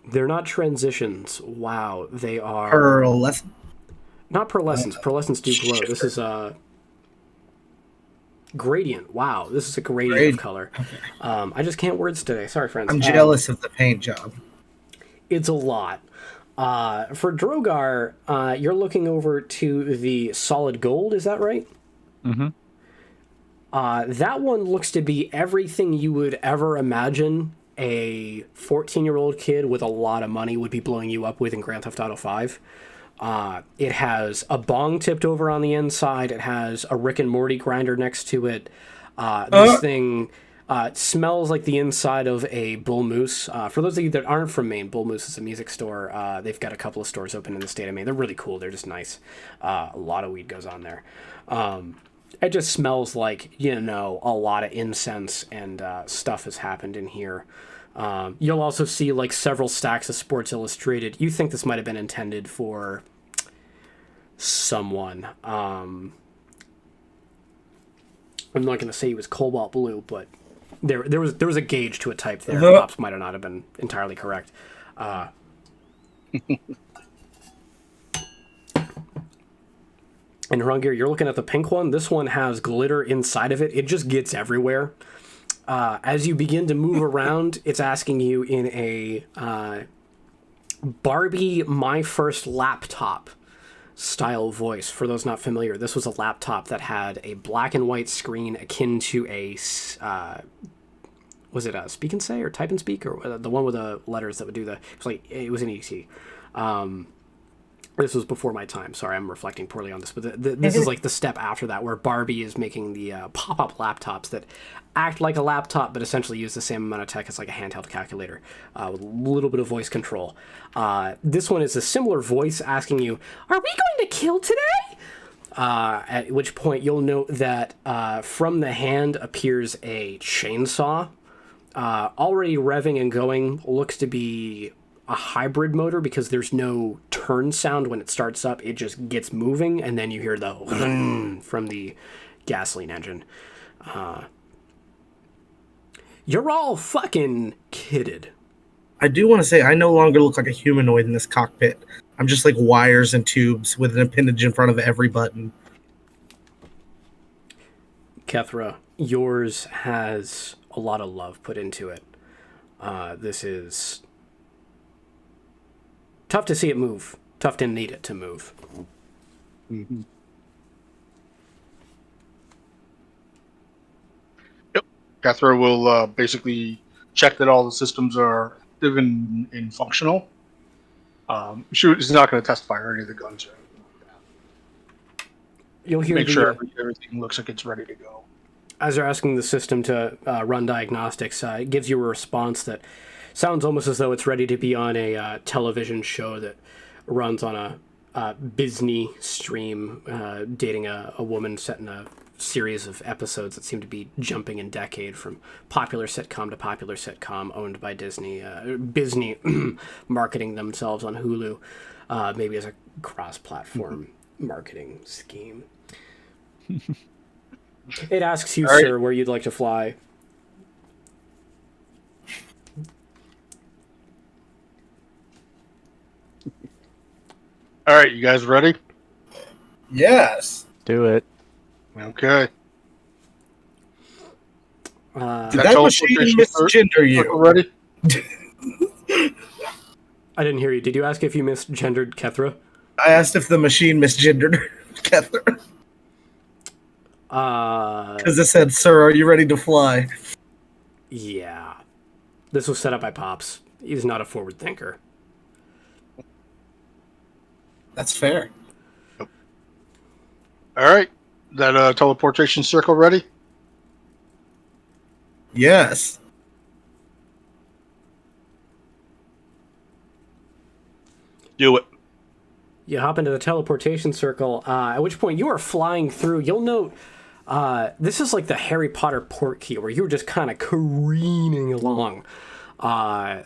they're not transitions. Wow, they are Pearlescent. not pearlescence. Pearlescence do glow. This is a gradient. Wow, this is a gradient of color. I just can't words today. Sorry, friends. I'm jealous of the paint job. It's a lot. For Drogar, you're looking over to the solid gold, is that right? Mm-hmm. That one looks to be everything you would ever imagine a 14-year-old kid with a lot of money would be blowing you up with in Grand Theft Auto 5. It has a bong tipped over on the inside. It has a Rick and Morty grinder next to it. This thing smells like the inside of a Bull Moose. For those of you that aren't from Maine, Bull Moose is a music store. They've got a couple of stores open in the state of Maine. They're really cool. They're just nice. A lot of weed goes on there. It just smells like, a lot of incense and stuff has happened in here. You'll also see like several stacks of Sports Illustrated. You think this might have been intended for someone. I'm not going to say he was cobalt blue, but there was a gauge to a type there. Pops might not have been entirely correct. And Rungir, you're looking at the pink one. This one has glitter inside of it. It just gets everywhere. As you begin to move around, it's asking you in a Barbie My First Laptop style voice. For those not familiar, this was a laptop that had a black and white screen akin to a was it a Speak and Say or Type and Speak, or the one with the letters that would do it was an ET. This was before my time. Sorry, I'm reflecting poorly on this, but this is like the step after that, where Barbie is making the pop-up laptops that act like a laptop, but essentially use the same amount of tech as like a handheld calculator, with a little bit of voice control. This one is a similar voice asking you, "Are we going to kill today?" At which point you'll note that from the hand appears a chainsaw, already revving and going. Looks to be a hybrid motor because there's no turn sound when it starts up. It just gets moving, and then you hear the from the gasoline engine. You're all fucking kidded. I do want to say I no longer look like a humanoid in this cockpit. I'm just like wires and tubes with an appendage in front of every button. Kethra, yours has a lot of love put into it. This is tough to see it move. Tough to need it to move. Mm-hmm. Yep. Cathra will basically check that all the systems are active and functional. She's not going to testify or any of the guns or anything like that. You'll hear Make sure everything looks like it's ready to go. As they're asking the system to run diagnostics, it gives you a response that sounds almost as though it's ready to be on a television show that runs on a Disney stream, dating a woman set in a series of episodes that seem to be jumping in decade from popular sitcom to popular sitcom, owned by Disney. Disney marketing themselves on Hulu, maybe as a cross-platform marketing scheme. It asks you, sir, where you'd like to fly. All right, you guys ready? Yes. Do it. Okay. Did that machine misgender you? Ready? I didn't hear you. Did you ask if you misgendered Kethra? I asked if the machine misgendered Kethra. Because it said, "Sir, are you ready to fly?" Yeah. This was set up by Pops. He's not a forward thinker. That's fair. All right. That teleportation circle ready? Yes. Do it. You hop into the teleportation circle, at which point you are flying through. You'll note this is like the Harry Potter port key where you're just kind of careening along.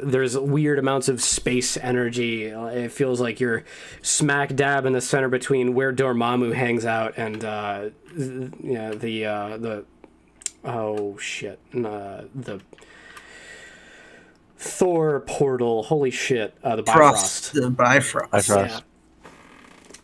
There's weird amounts of space energy. It feels like you're smack dab in the center between where Dormammu hangs out and the Thor portal. Holy shit! The Bifrost. The Bifrost. Yeah.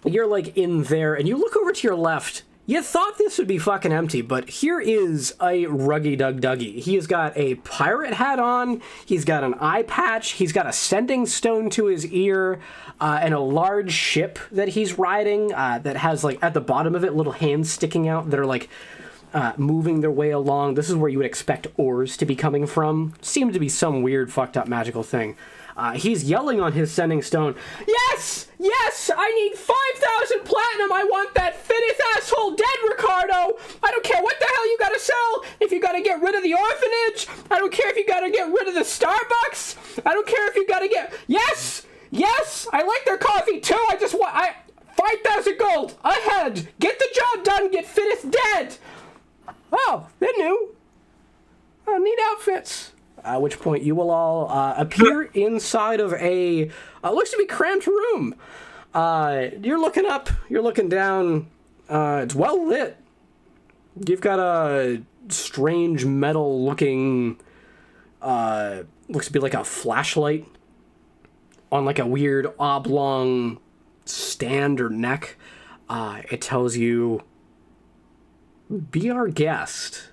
You're like in there, and you look over to your left. You thought this would be fucking empty, but here is a Ruggy Dug Duggy. He has got a pirate hat on, he's got an eye patch, he's got a sending stone to his ear, and a large ship that he's riding that has, like, at the bottom of it, little hands sticking out that are, like, moving their way along. This is where you would expect oars to be coming from. Seemed to be some weird, fucked up magical thing. He's yelling on his sending stone, "Yes! Yes! I need 5,000 platinum! I want that fittest asshole dead, Ricardo! I don't care what the hell you gotta sell! If you gotta get rid of the orphanage! I don't care if you gotta get rid of the Starbucks! I don't care if you gotta get... Yes! Yes! I like their coffee too! I just want... 5,000 gold! Ahead! Get the job done! Get fittest dead! Oh, they're new. Oh, neat outfits. At which point you will all appear inside of a looks to be cramped room. You're looking up, you're looking down. It's well lit. You've got a strange metal-looking, looks to be like a flashlight on like a weird oblong stand or neck. It tells you, "Be our guest."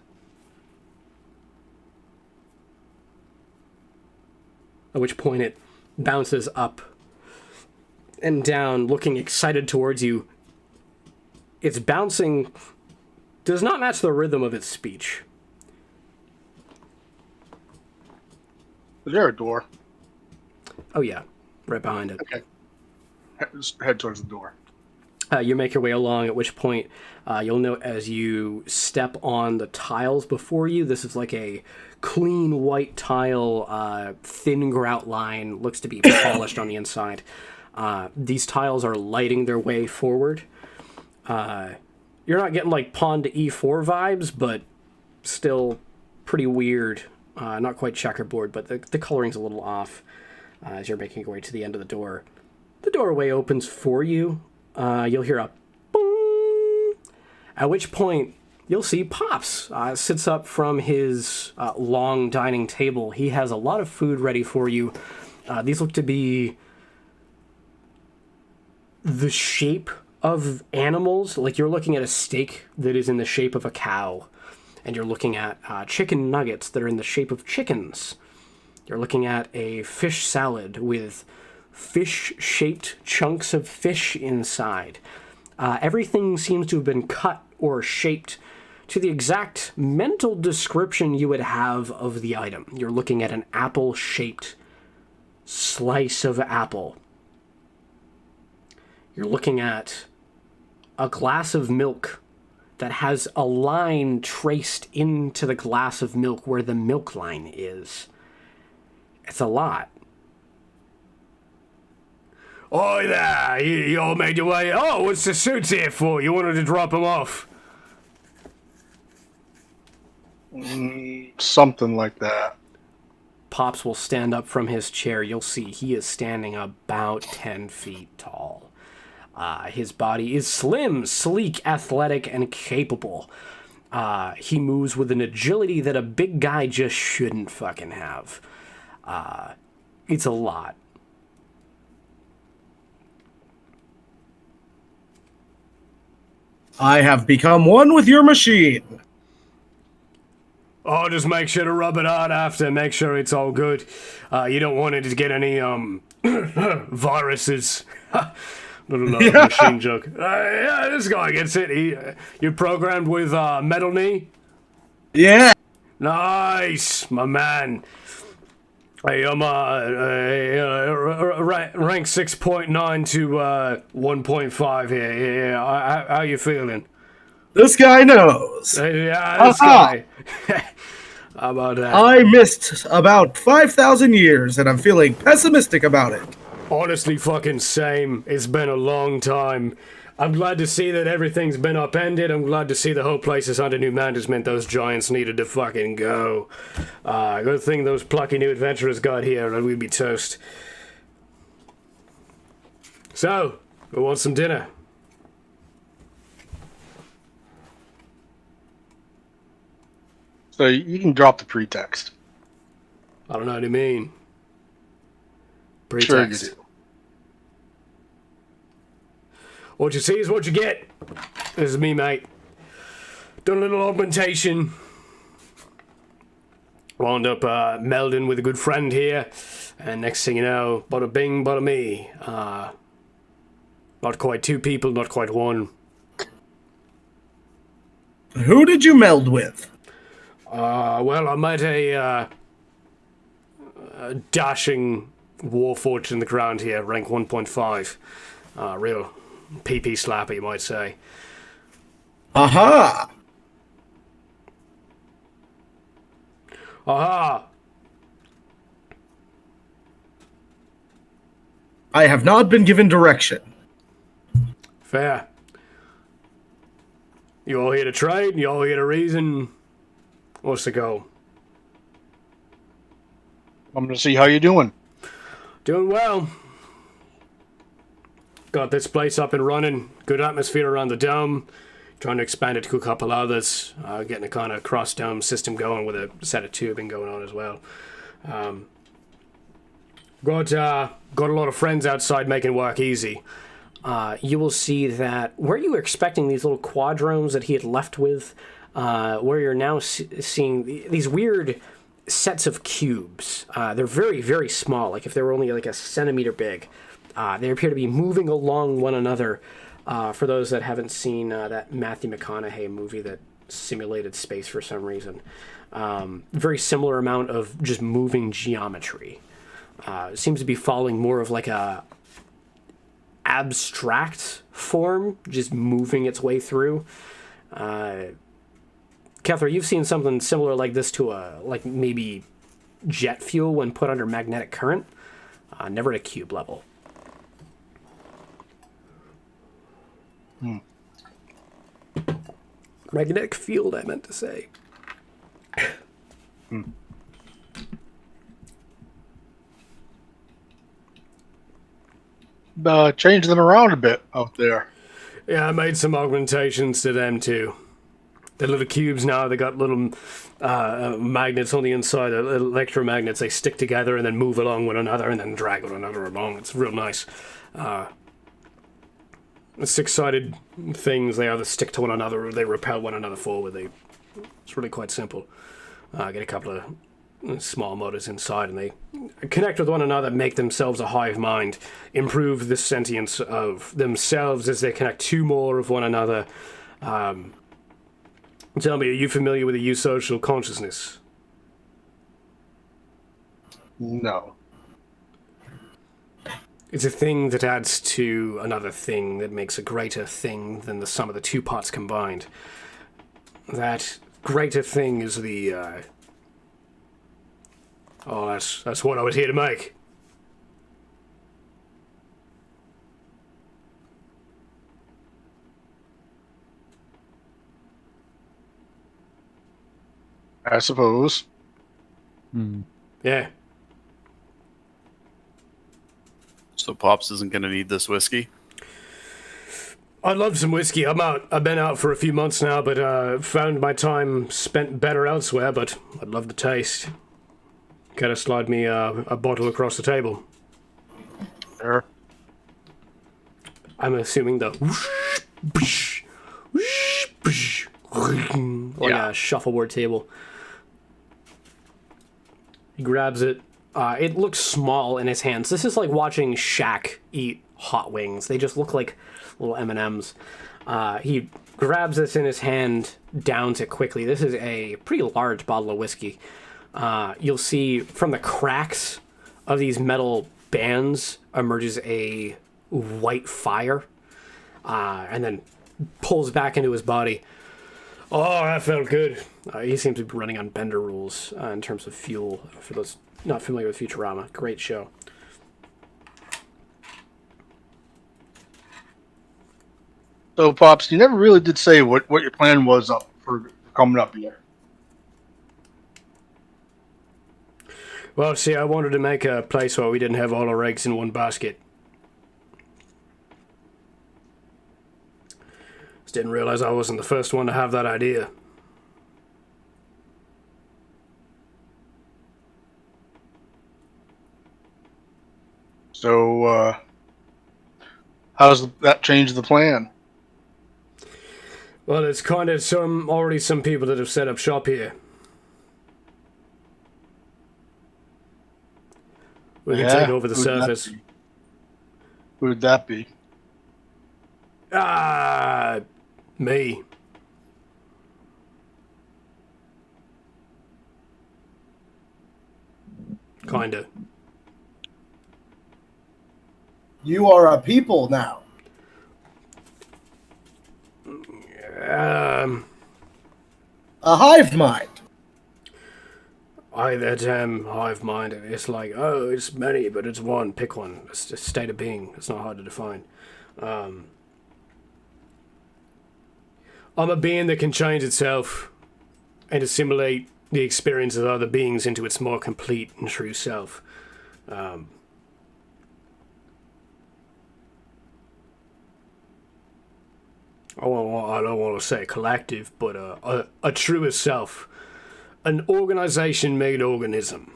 At which point it bounces up and down, looking excited towards you. Its bouncing does not match the rhythm of its speech. Is there a door? Oh yeah, right behind it. Okay. Just head towards the door. You make your way along, at which point you'll note as you step on the tiles before you, this is like a clean white tile, thin grout line, looks to be polished on the inside. These tiles are lighting their way forward. You're not getting like pawn to e4 vibes, but still pretty weird. Not quite checkerboard, but the coloring's a little off as you're making your way to the end of the door. The doorway opens for you. You'll hear a boom, at which point you'll see Pops sits up from his long dining table. He has a lot of food ready for you. These look to be the shape of animals. Like you're looking at a steak that is in the shape of a cow, and you're looking at chicken nuggets that are in the shape of chickens. You're looking at a fish salad with fish-shaped chunks of fish inside. Everything seems to have been cut or shaped to the exact mental description you would have of the item. You're looking at an apple-shaped slice of apple. You're looking at a glass of milk that has a line traced into the glass of milk where the milk line is. It's a lot. "Oh, there, you all made your way. Oh, what's the suits here for? You wanted to drop them off?" Something like that. Pops will stand up from his chair. You'll see he is standing about 10 feet tall. His body is slim, sleek, athletic, and capable. He moves with an agility that a big guy just shouldn't fucking have. It's a lot. I have become one with your machine. Oh, just make sure to rub it out after. Make sure it's all good. You don't want it to get any, viruses. Machine joke. Yeah, this guy gets it. You're programmed with, Metal Knee? Yeah. Nice, my man. Hey, I'm rank 6.9 to 1.5 here. Yeah, how you feeling? This guy knows. Yeah, this Aha! guy. How about that? I missed about 5,000 years, and I'm feeling pessimistic about it. Honestly, fucking same. It's been a long time. I'm glad to see that everything's been upended. I'm glad to see the whole place is under new management. Those giants needed to fucking go. Good thing those plucky new adventurers got here, or we'd be toast. So, we want some dinner. So you can drop the pretext. I don't know what you mean. Pretext. Sure you do. What you see is what you get. This is me, mate. Done a little augmentation. Wound up melding with a good friend here. And next thing you know, bada bing, bada me. Not quite two people, not quite one. Who did you meld with? Well, I met a dashing warforged in the ground here, rank 1.5. Real PP slapper, you might say. Aha! Aha! I have not been given direction. Fair. You all here to trade? You all here to reason? What's the goal? I'm going to see how you're doing. Doing well. Got this place up and running. Good atmosphere around the dome. Trying to expand it to a couple others. Getting a kind of cross-dome system going with a set of tubing going on as well. Got a lot of friends outside making work easy. You will see that where you were expecting these little quadromes that he had left with, where you're now seeing these weird sets of cubes. They're very, very small, like if they were only like a centimeter big. They appear to be moving along one another. For those that haven't seen that Matthew McConaughey movie that simulated space for some reason. Very similar amount of just moving geometry. It seems to be following more of like a abstract form, just moving its way through. Kethra, you've seen something similar like this to like maybe jet fuel when put under magnetic current. Never at a cube level. Magnetic field, I meant to say. Change them around a bit out there. Yeah, I made some augmentations to them too. The little cubes now, they got little magnets on the inside, electromagnets. They stick together and then move along one another and then drag one another along. It's real nice. The six-sided things, they either stick to one another or they repel one another forward. It's really quite simple. Get a couple of small motors inside and they connect with one another, make themselves a hive mind, improve the sentience of themselves as they connect to more of one another. Tell me, are you familiar with the eusocial consciousness? No. It's a thing that adds to another thing that makes a greater thing than the sum of the two parts combined. That greater thing is the, that's what I was here to make. I suppose. Yeah. So Pops isn't going to need this whiskey? I'd love some whiskey. I've been out for a few months now, but found my time spent better elsewhere, but I'd love the taste. Can I slide me a bottle across the table? Sure. I'm assuming the whoosh, whoosh, whoosh, on a shuffleboard table. He grabs it. It looks small in his hands. This is like watching Shaq eat hot wings. They just look like little M&Ms. He grabs this in his hand, downs it quickly. This is a pretty large bottle of whiskey. you'll see from the cracks of these metal bands emerges a white fire, and then pulls back into his body. Oh, that felt good. He seems to be running on Bender rules in terms of fuel. For those not familiar with Futurama, great show. So, Pops, you never really did say what your plan was up for coming up here. Well, see, I wanted to make a place where we didn't have all our eggs in one basket. Just didn't realize I wasn't the first one to have that idea. So, how does that change the plan? Well, there's kind of already some people that have set up shop here. We can take over the surface. Who would that be? Me. Kinda. You are a people now. A hive mind. That hive mind. It's like, oh, it's many, but it's one. Pick one. It's a state of being. It's not hard to define. I'm a being that can change itself and assimilate the experience of other beings into its more complete and true self. I don't want to say collective, but a truer self. An organization-made organism.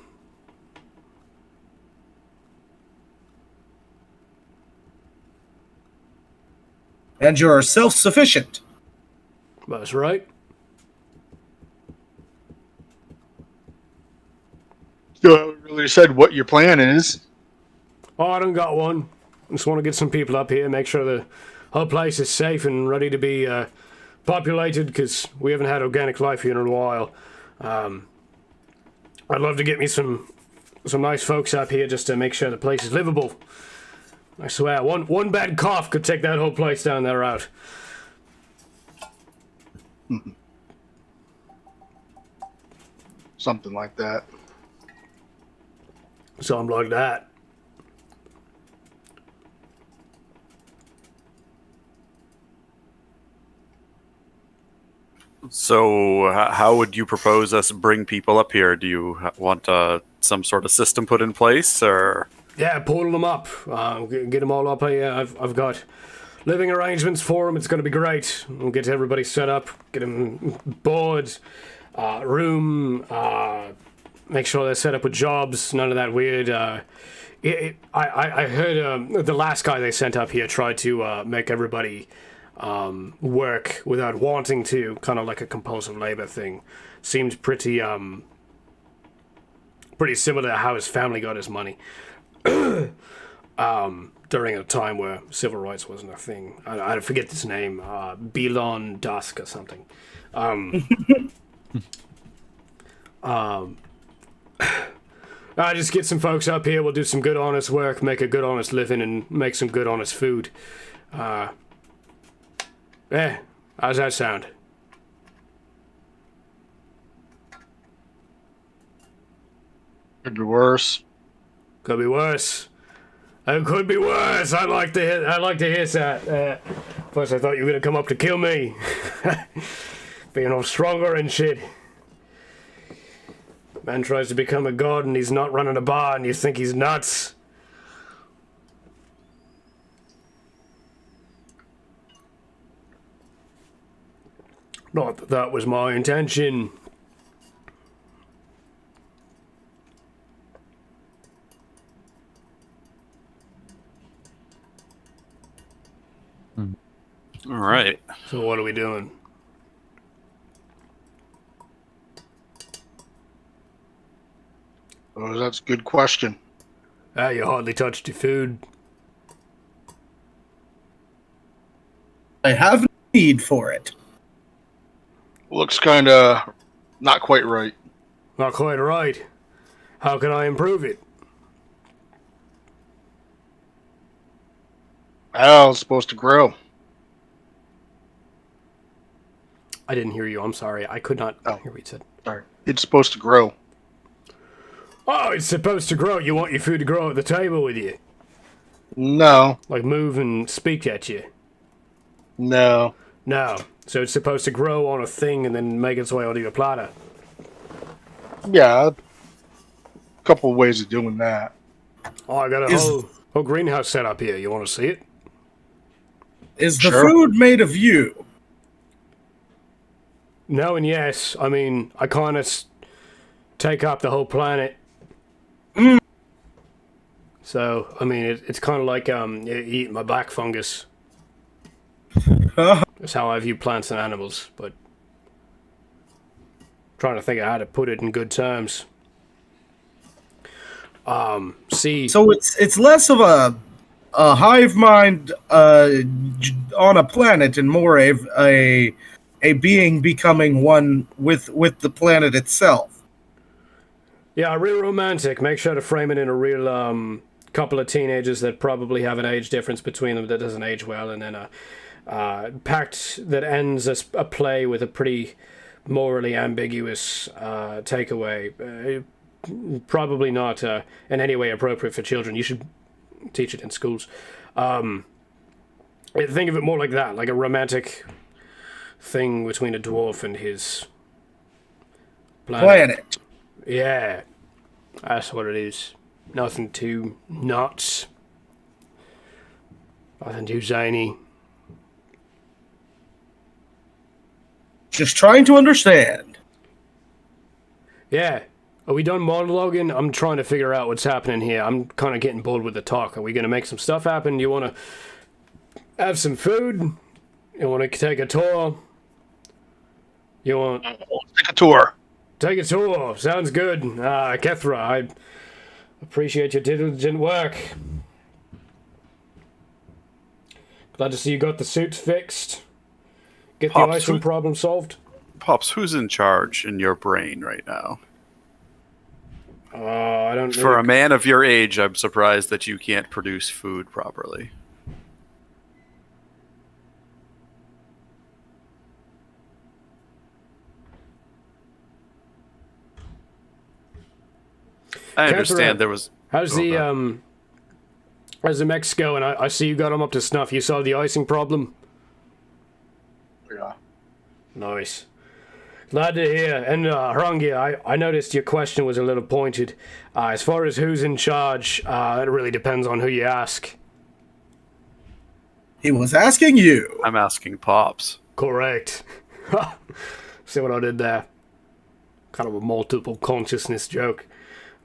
And you're self-sufficient. That's right. You haven't really said what your plan is. Oh, I don't got one. I just want to get some people up here, make sure the whole place is safe and ready to be populated, because we haven't had organic life here in a while. I'd love to get me some nice folks up here just to make sure the place is livable. I swear, one bad cough could take that whole place down there out. Something like that. Something like that. So, how would you propose us bring people up here? Do you want some sort of system put in place, or? Yeah, portal them up. Get them all up here. I've got living arrangements for them. It's going to be great. We'll get everybody set up. Get them boards, room. Make sure they're set up with jobs. None of that weird. I heard the last guy they sent up here tried to make everybody work without wanting to, kind of like a compulsive labor thing. Seemed pretty similar to how his family got his money. During a time where civil rights wasn't a thing. I forget his name. Belon Dusk or something. I just get some folks up here. We'll do some good, honest work, make a good, honest living, and make some good, honest food. Yeah, how's that sound? Could be worse. Could be worse. It could be worse. I like to hear that. Plus, I thought you were gonna come up to kill me, being all stronger and shit. Man tries to become a god and he's not running a bar, and you think he's nuts. Not that that was my intention. All right. So what are we doing? Oh, that's a good question. You hardly touched your food. I have no need for it. Looks kind of not quite right. Not quite right. How can I improve it? Oh, it's supposed to grow. I didn't hear you. I'm sorry. I could not Oh. hear what you said. Sorry. It's supposed to grow. Oh, it's supposed to grow. You want your food to grow at the table with you? No. Like move and speak at you? No. No. So it's supposed to grow on a thing and then make its way onto your platter. Yeah. A couple of ways of doing that. Oh, I got a whole greenhouse set up here. You want to see it? Is the Sure. food made of you? No and yes. I mean, I kind of take up the whole planet. So, I mean, it's kind of like eating my black fungus. That's how I view plants and animals, but trying to think of how to put it in good terms. See, So it's less of a hive mind on a planet and more a being becoming one with the planet itself. yeah, real romantic. Make sure to frame it in a real couple of teenagers that probably have an age difference between them that doesn't age well, and then a pact that ends a play with a pretty morally ambiguous takeaway. Probably not in any way appropriate for children. You should teach it in schools. Think of it more like that, like a romantic thing between a dwarf and his Planet. Yeah, that's what it is. Nothing too nuts. Nothing too zany. Just trying to understand. Yeah. Are we done monologuing? I'm trying to figure out what's happening here. I'm kind of getting bored with the talk. Are we going to make some stuff happen? Do you want to have some food? You want to take a tour? You want... Let's take a tour. Take a tour. Sounds good. Kethra, I appreciate your diligent work. Glad to see you got the suits fixed. Get the Pops, icing problem solved. Pops, who's in charge in your brain right now? I don't know. For a man of your age, I'm surprised that you can't produce food properly. I understand there was... How's the mechs going? I see you got them up to snuff. You solved the icing problem? Yeah. Nice. Glad to hear. And Harangia, I noticed your question was a little pointed. As far as who's in charge, it really depends on who you ask. He was asking you. I'm asking Pops. Correct. See what I did there? Kind of a multiple consciousness joke.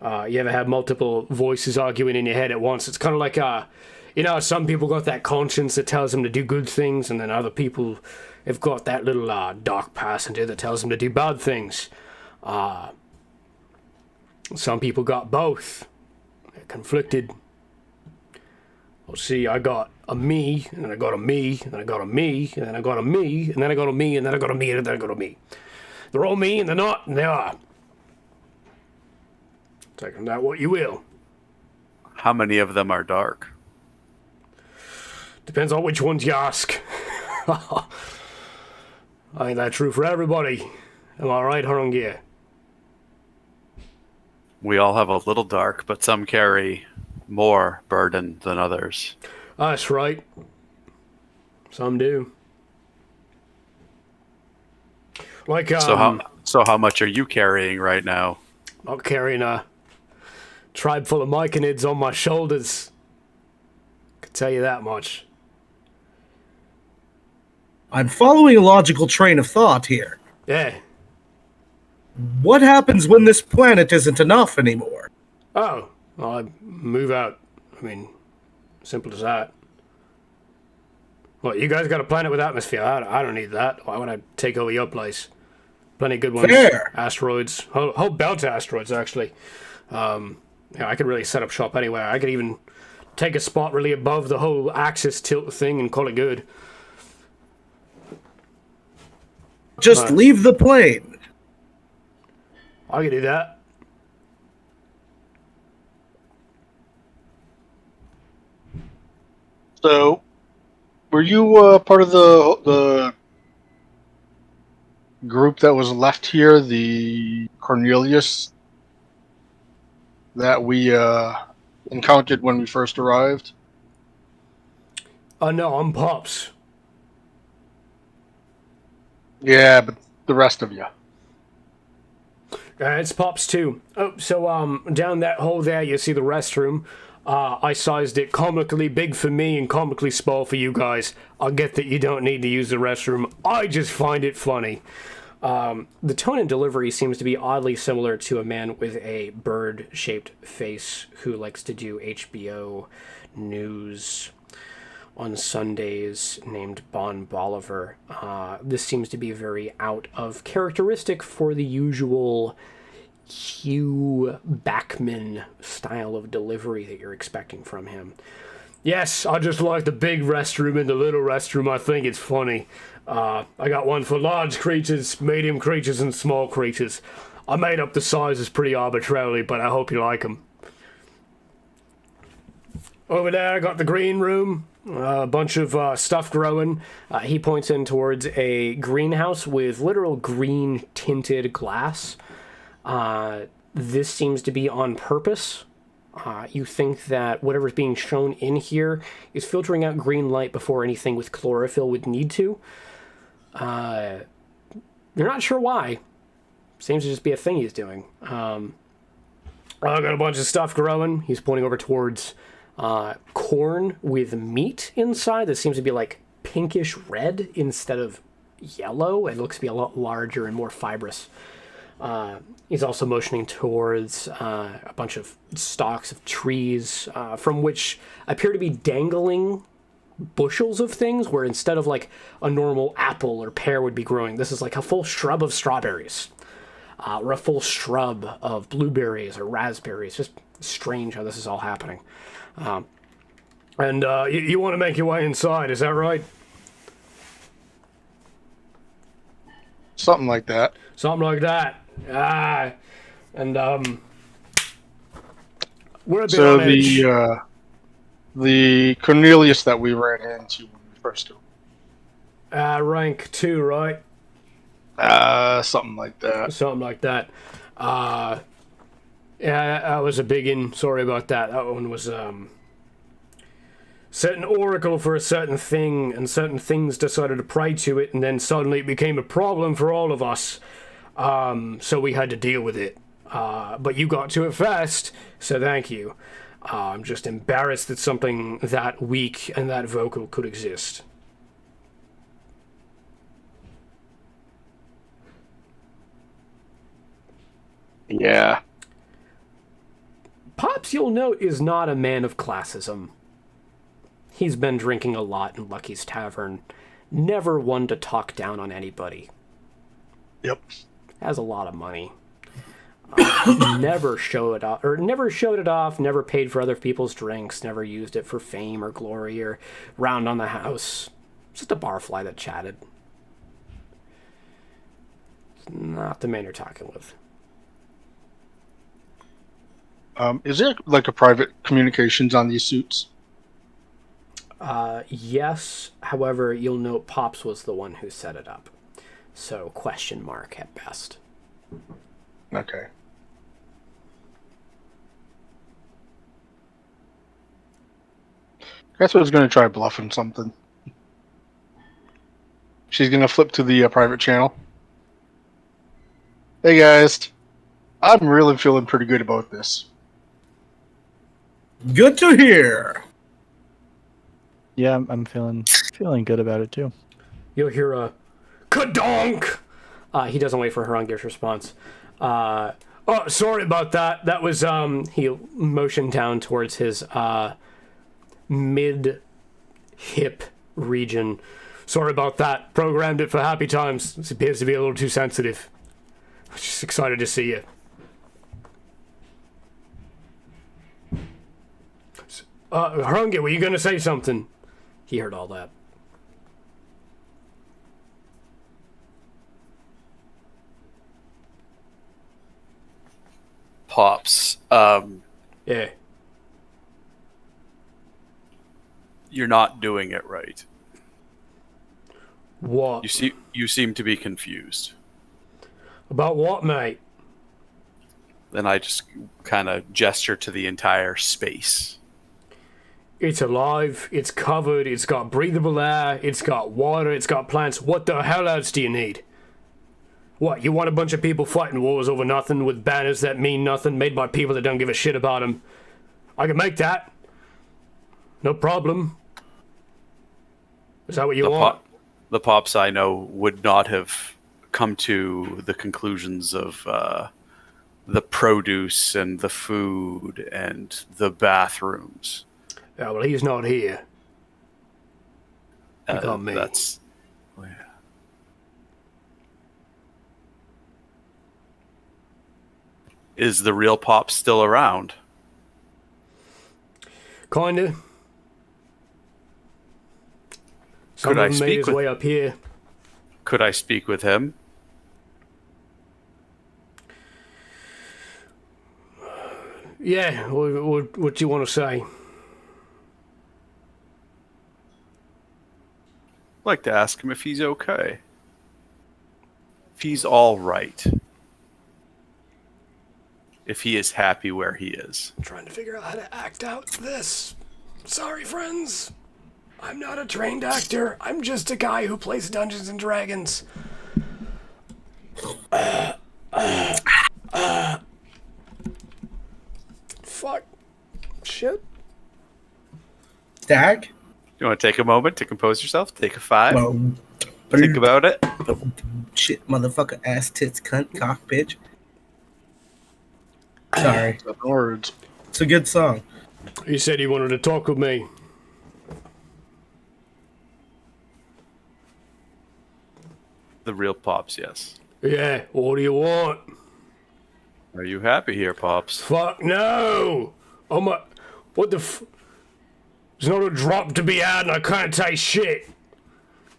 You ever have multiple voices arguing in your head at once? It's kind of like, you know, some people got that conscience that tells them to do good things, and then other people have got that little dark passenger that tells them to do bad things. Some people got both. They're conflicted. Well, see, I got a me, and then I got a me, and then I got a me, and then I got a me, and then I got a me, and then I got a me, and then I got a me. They're all me, and they're not, and they are. Take them that what you will. How many of them are dark? Depends on which ones you ask. Ain't that true for everybody? Am I right, Harangia? We all have a little dark, but some carry more burden than others. That's right. Some do. Like, So how much are you carrying right now? not carrying a tribe full of myconids on my shoulders. Could tell you that much. I'm following a logical train of thought here. Yeah. What happens when this planet isn't enough anymore? Oh, well, I move out. I mean, simple as that. What, you guys got a planet with atmosphere? I don't need that. Why would I take over your place? Plenty of good ones. Fair. Asteroids. Whole belt of asteroids, actually. Yeah, I could really set up shop anywhere. I could even take a spot really above the whole axis tilt thing and call it good. Just leave the plane. I can do that. So, were you part of the group that was left here, the Cornelius that we encountered when we first arrived? No, I'm Pops. Yeah, but the rest of you. It's Pops too. Oh, so down that hole there, you see the restroom. I sized it comically big for me and comically small for you guys. I get that you don't need to use the restroom. I just find it funny. The tone and delivery seems to be oddly similar to a man with a bird-shaped face who likes to do HBO news on Sundays, named Bon Bolivar. This seems to be very out of characteristic for the usual Hugh Backman style of delivery that you're expecting from him. Yes, I just like the big restroom and the little restroom. I think it's funny. I got one for large creatures, medium creatures, and small creatures. I made up the sizes pretty arbitrarily, but I hope you like them. Over there, I got the green room. A bunch of stuff growing. He points in towards a greenhouse with literal green tinted glass. This seems to be on purpose. You think that whatever's being shown in here is filtering out green light before anything with chlorophyll would need to. You're not sure why. Seems to just be a thing he's doing. I got a bunch of stuff growing. He's pointing over towards corn with meat inside that seems to be like pinkish red instead of yellow. It looks to be a lot larger and more fibrous. He's also motioning towards a bunch of stalks of trees from which appear to be dangling bushels of things, where instead of like a normal apple or pear would be growing, this is like a full shrub of strawberries or a full shrub of blueberries or raspberries. Just strange how this is all happening. And you want to make your way inside, is that right? Something like that. Something like that. And we're a bit So on edge. the Cornelius that we ran into when we first Rank 2, right? something like that. Something like that. Yeah, that was a big one. Sorry about that. That one was set an oracle for a certain thing, and certain things decided to pray to it, and then suddenly it became a problem for all of us. So we had to deal with it. But you got to it fast, so thank you. I'm just embarrassed that something that weak and that vocal could exist. Yeah. Pops, you'll note, is not a man of classism. He's been drinking a lot in Lucky's Tavern. Never one to talk down on anybody. Yep. Has a lot of money. Never showed it off, never paid for other people's drinks, never used it for fame or glory or round on the house. Just a barfly that chatted. Not the man you're talking with. Is there like a private communications on these suits? Yes. However, you'll note Pops was the one who set it up. So, question mark at best. Okay. Guess I was going to try bluffing something. She's going to flip to the private channel. Hey guys, I'm really feeling pretty good about this. Good to hear. Yeah, I'm feeling good about it too. You'll hear a kadonk. He doesn't wait for Harunger's response. Oh, sorry about that. That was he motioned down towards his mid-hip region. Sorry about that. Programmed it for happy times. It appears to be a little too sensitive. I'm just excited to see you. Harunger, were you going to say something? He heard all that. Pops, Yeah. you're not doing it right. What? You seem to be confused. About what, mate? Then I just kind of gesture to the entire space. It's alive, it's covered, it's got breathable air, it's got water, it's got plants. What the hell else do you need? What, you want a bunch of people fighting wars over nothing with banners that mean nothing, made by people that don't give a shit about them? I can make that. No problem. Is that what you want? The Pops I know would not have come to the conclusions of the produce and the food and the bathrooms. Yeah, well, he's not here. He got me. That's... Oh, yeah. Is the real Pop still around? Kinda. Could Some I of him made speak his with- way up here. Could I speak with him? Yeah, what do you want to say? I'd like to ask him if he's okay. If he's all right. If he is happy where he is. I'm trying to figure out how to act out this. Sorry, friends. I'm not a trained actor. I'm just a guy who plays Dungeons and Dragons. Fuck. Shit. Stag? You want to take a moment to compose yourself? Take a 5. Well, Think about it. shit, motherfucker, ass, tits, cunt, cock, bitch. Sorry. 7 words. It's a good song. He said he wanted to talk with me. The real Pops, yes. Yeah, what do you want? Are you happy here, Pops? Fuck no! Oh my... What the f... There's not a drop to be had and I can't taste shit.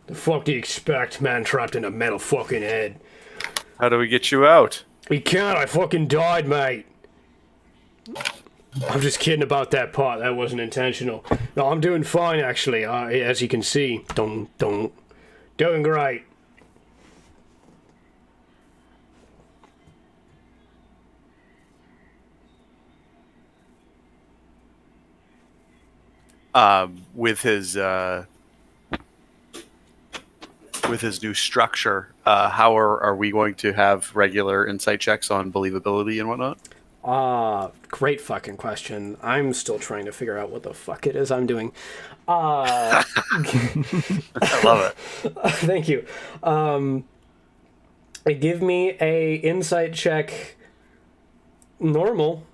The fuck do you expect, man trapped in a metal fucking head? How do we get you out? He can't, I fucking died, mate. I'm just kidding about that part, that wasn't intentional. No, I'm doing fine, actually, as you can see. Doing great. With his new structure, how are we going to have regular insight checks on believability and whatnot? Great fucking question. I'm still trying to figure out what the fuck it is I'm doing. I love it. Thank you. Give me a insight check. Normal.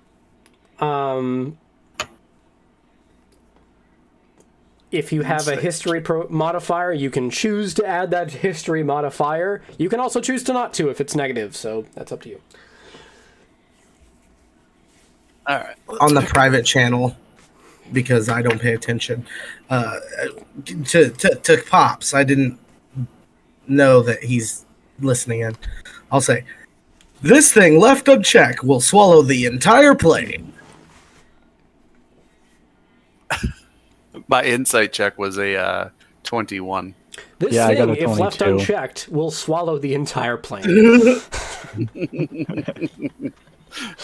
If you have a history modifier, you can choose to add that history modifier. You can also choose to not to if it's negative, so that's up to you. All right. On the private channel, because I don't pay attention to Pops. I didn't know that he's listening in. I'll say, this thing left unchecked will swallow the entire plane. My insight check was a 21. This Yeah, I got thing, a if left 22. unchecked, will swallow the entire plane.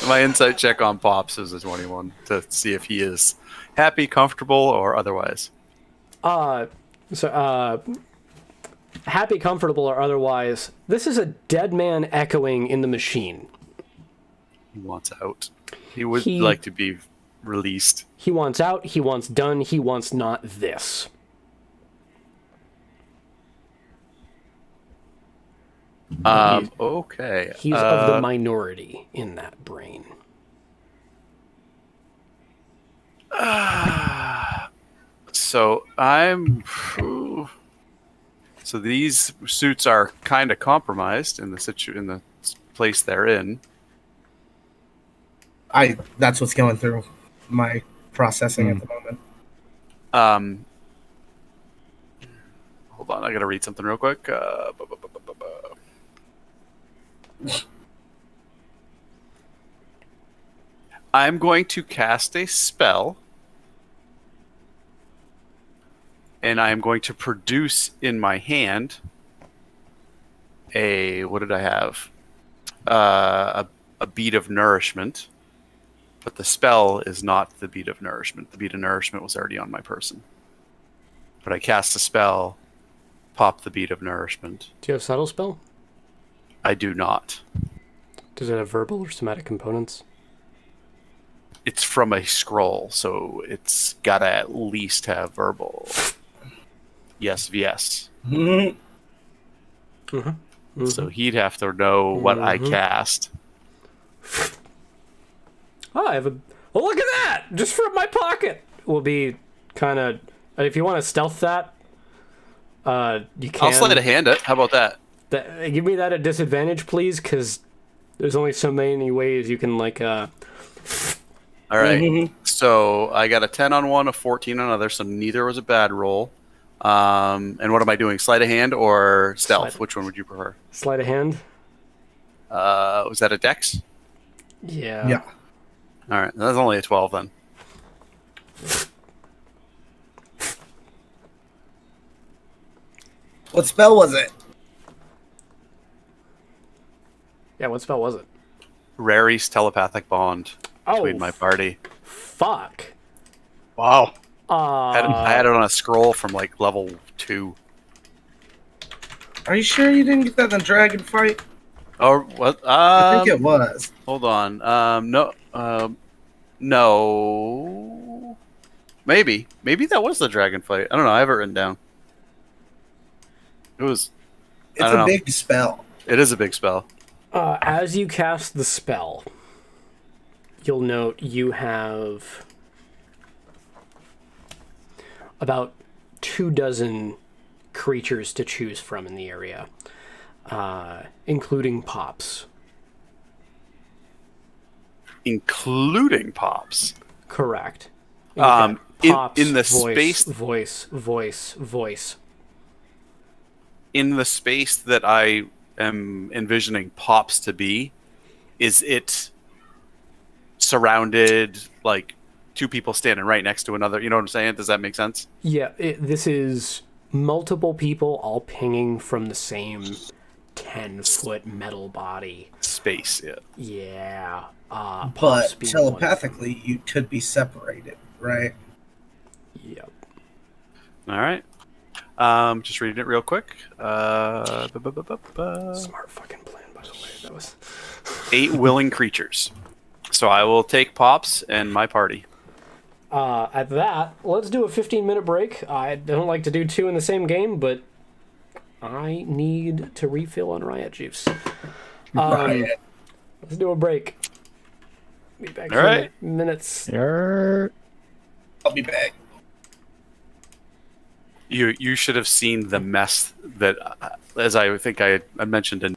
My insight check on Pops is a 21 to see if he is happy, comfortable, or otherwise. Happy, comfortable, or otherwise, this is a dead man echoing in the machine. He wants out. He would like to be released. He wants out, he wants done, he wants not this. Okay. He's of the minority in that brain. So I'm. So these suits are kind of compromised in the place they're in. That's what's going through my processing at the moment. Hold on, I gotta read something real quick. I'm going to cast a spell, and I am going to produce in my hand what did I have? A bead of nourishment. But the spell is not the bead of nourishment. The bead of nourishment was already on my person. But I cast a spell, pop the bead of nourishment. Do you have subtle spell? I do not. Does it have verbal or somatic components? It's from a scroll, so it's gotta at least have verbal. Yes, yes. Mhm. So he'd have to know what I cast. Oh, I have a... Oh, look at that! Just from my pocket! Will be kind of... If you want to stealth that, you can... I'll sleight of hand it. How about that? Give me that at disadvantage, please, because there's only so many ways you can, like... All right. So I got a 10 on one, a 14 on another, so neither was a bad roll. And what am I doing? Sleight of hand or stealth? Which one would you prefer? Sleight of hand? Was that a dex? Yeah. Yeah. All right. That's only a 12 then. What spell was it? Yeah, what spell was it? Rary's telepathic bond between my party. Fuck. Wow. I had it on a scroll from like level 2. Are you sure you didn't get that in the dragon fight? Oh, what? I think it was. Hold on. No. No. Maybe that was the dragon fight. I don't know. I have it written down. It was. It's a big spell. It is a big spell. As you cast the spell, you'll note you have about 24 creatures to choose from in the area, including pops. Including pops. Correct. In the voice, space, voice. In the space that I am envisioning pops to be, is it surrounded like two people standing right next to another? You know what I'm saying? Does that make sense? Yeah, this is multiple people all pinging from the same 10-foot metal body. Space, yeah. Yeah. But telepathically, you could be separated, right? Yep. All right. Just reading it real quick. Smart fucking plan, by the way. That was 8 willing creatures. So I will take Pops and my party. at that, let's do a 15-minute break. I don't like to do 2 in the same game, but I need to refill on riot juice. Let's do a break. Be back All right. in minutes. I'll be back. You should have seen the mess that, as I think I mentioned in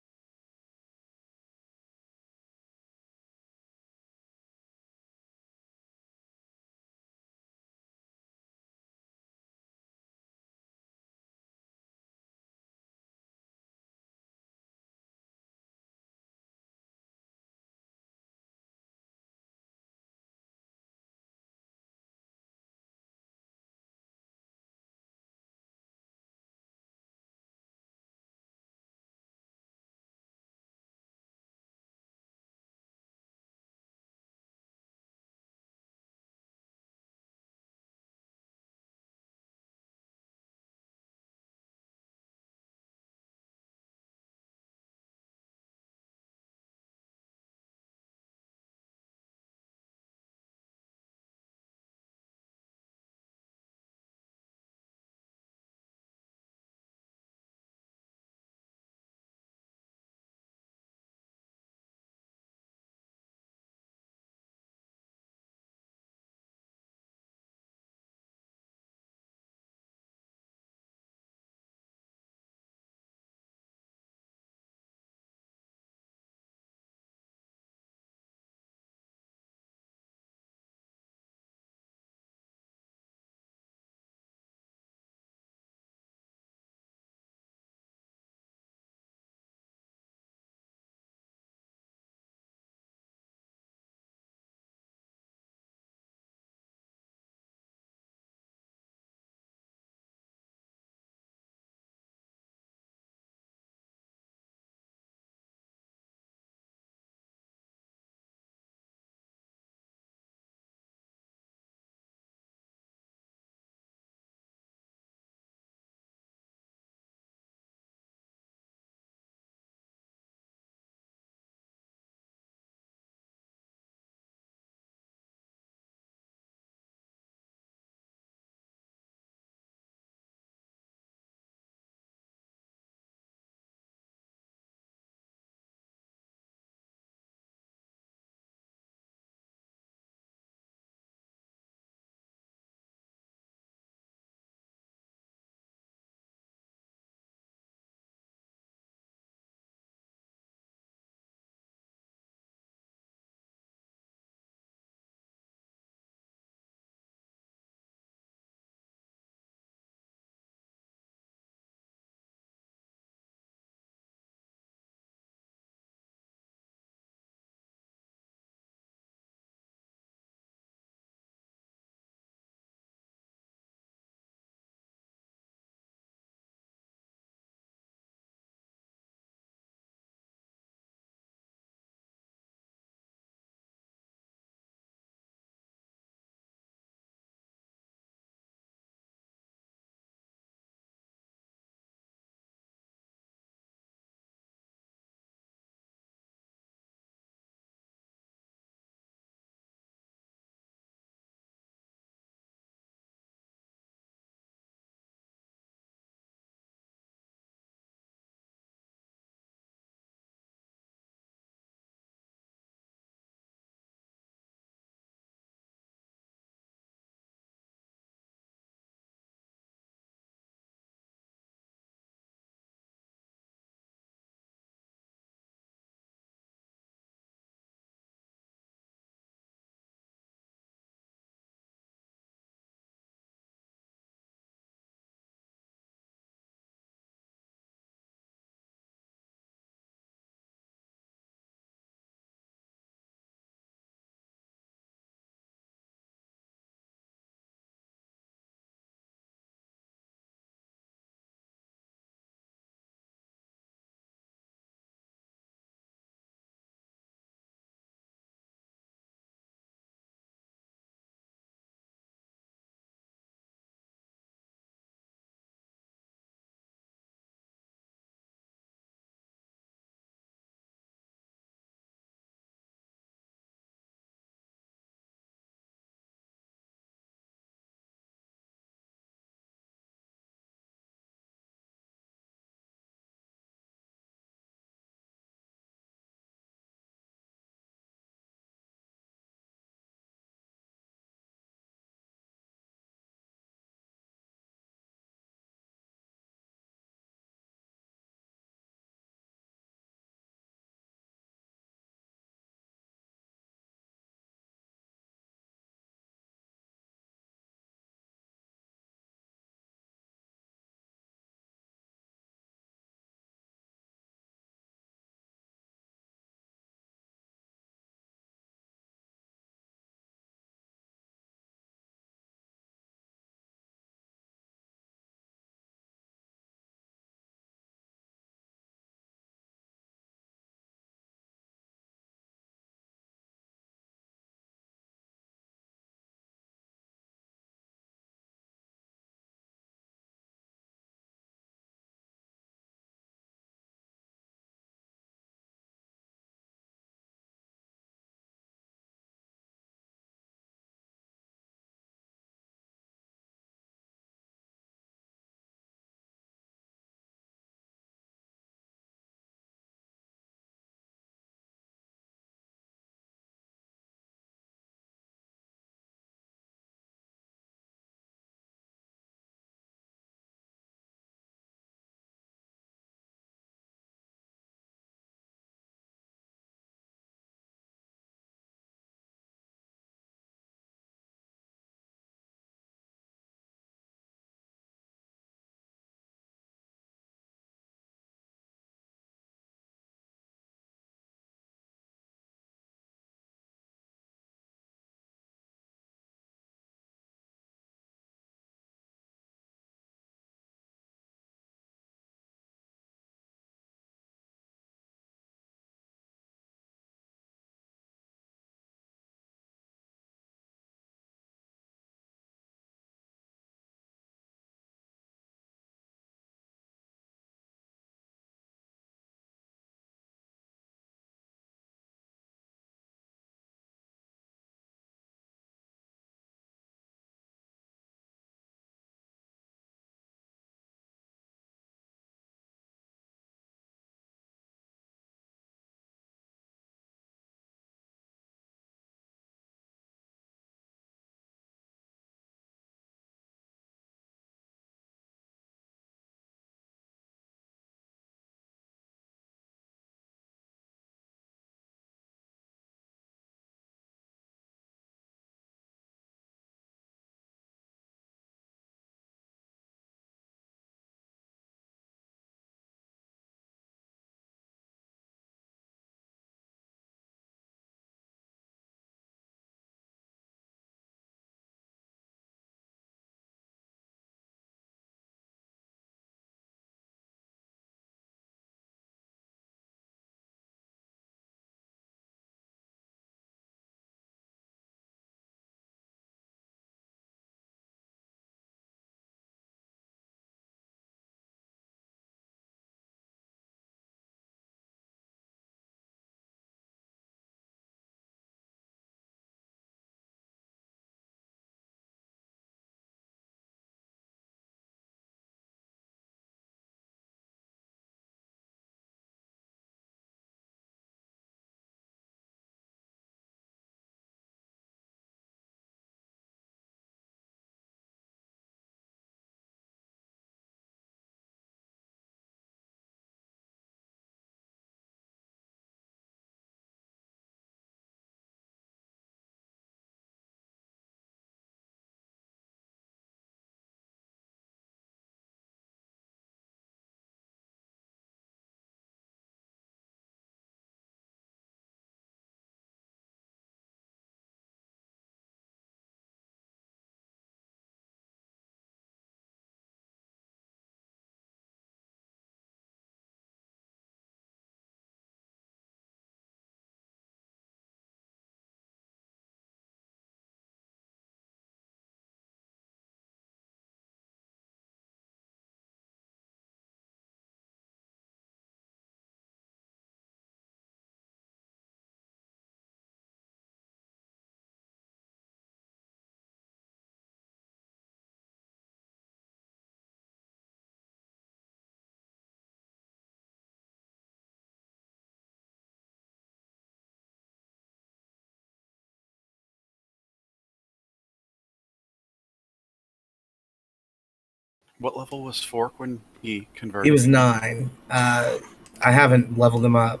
What level was Fork when he converted? He was 9. I haven't leveled him up.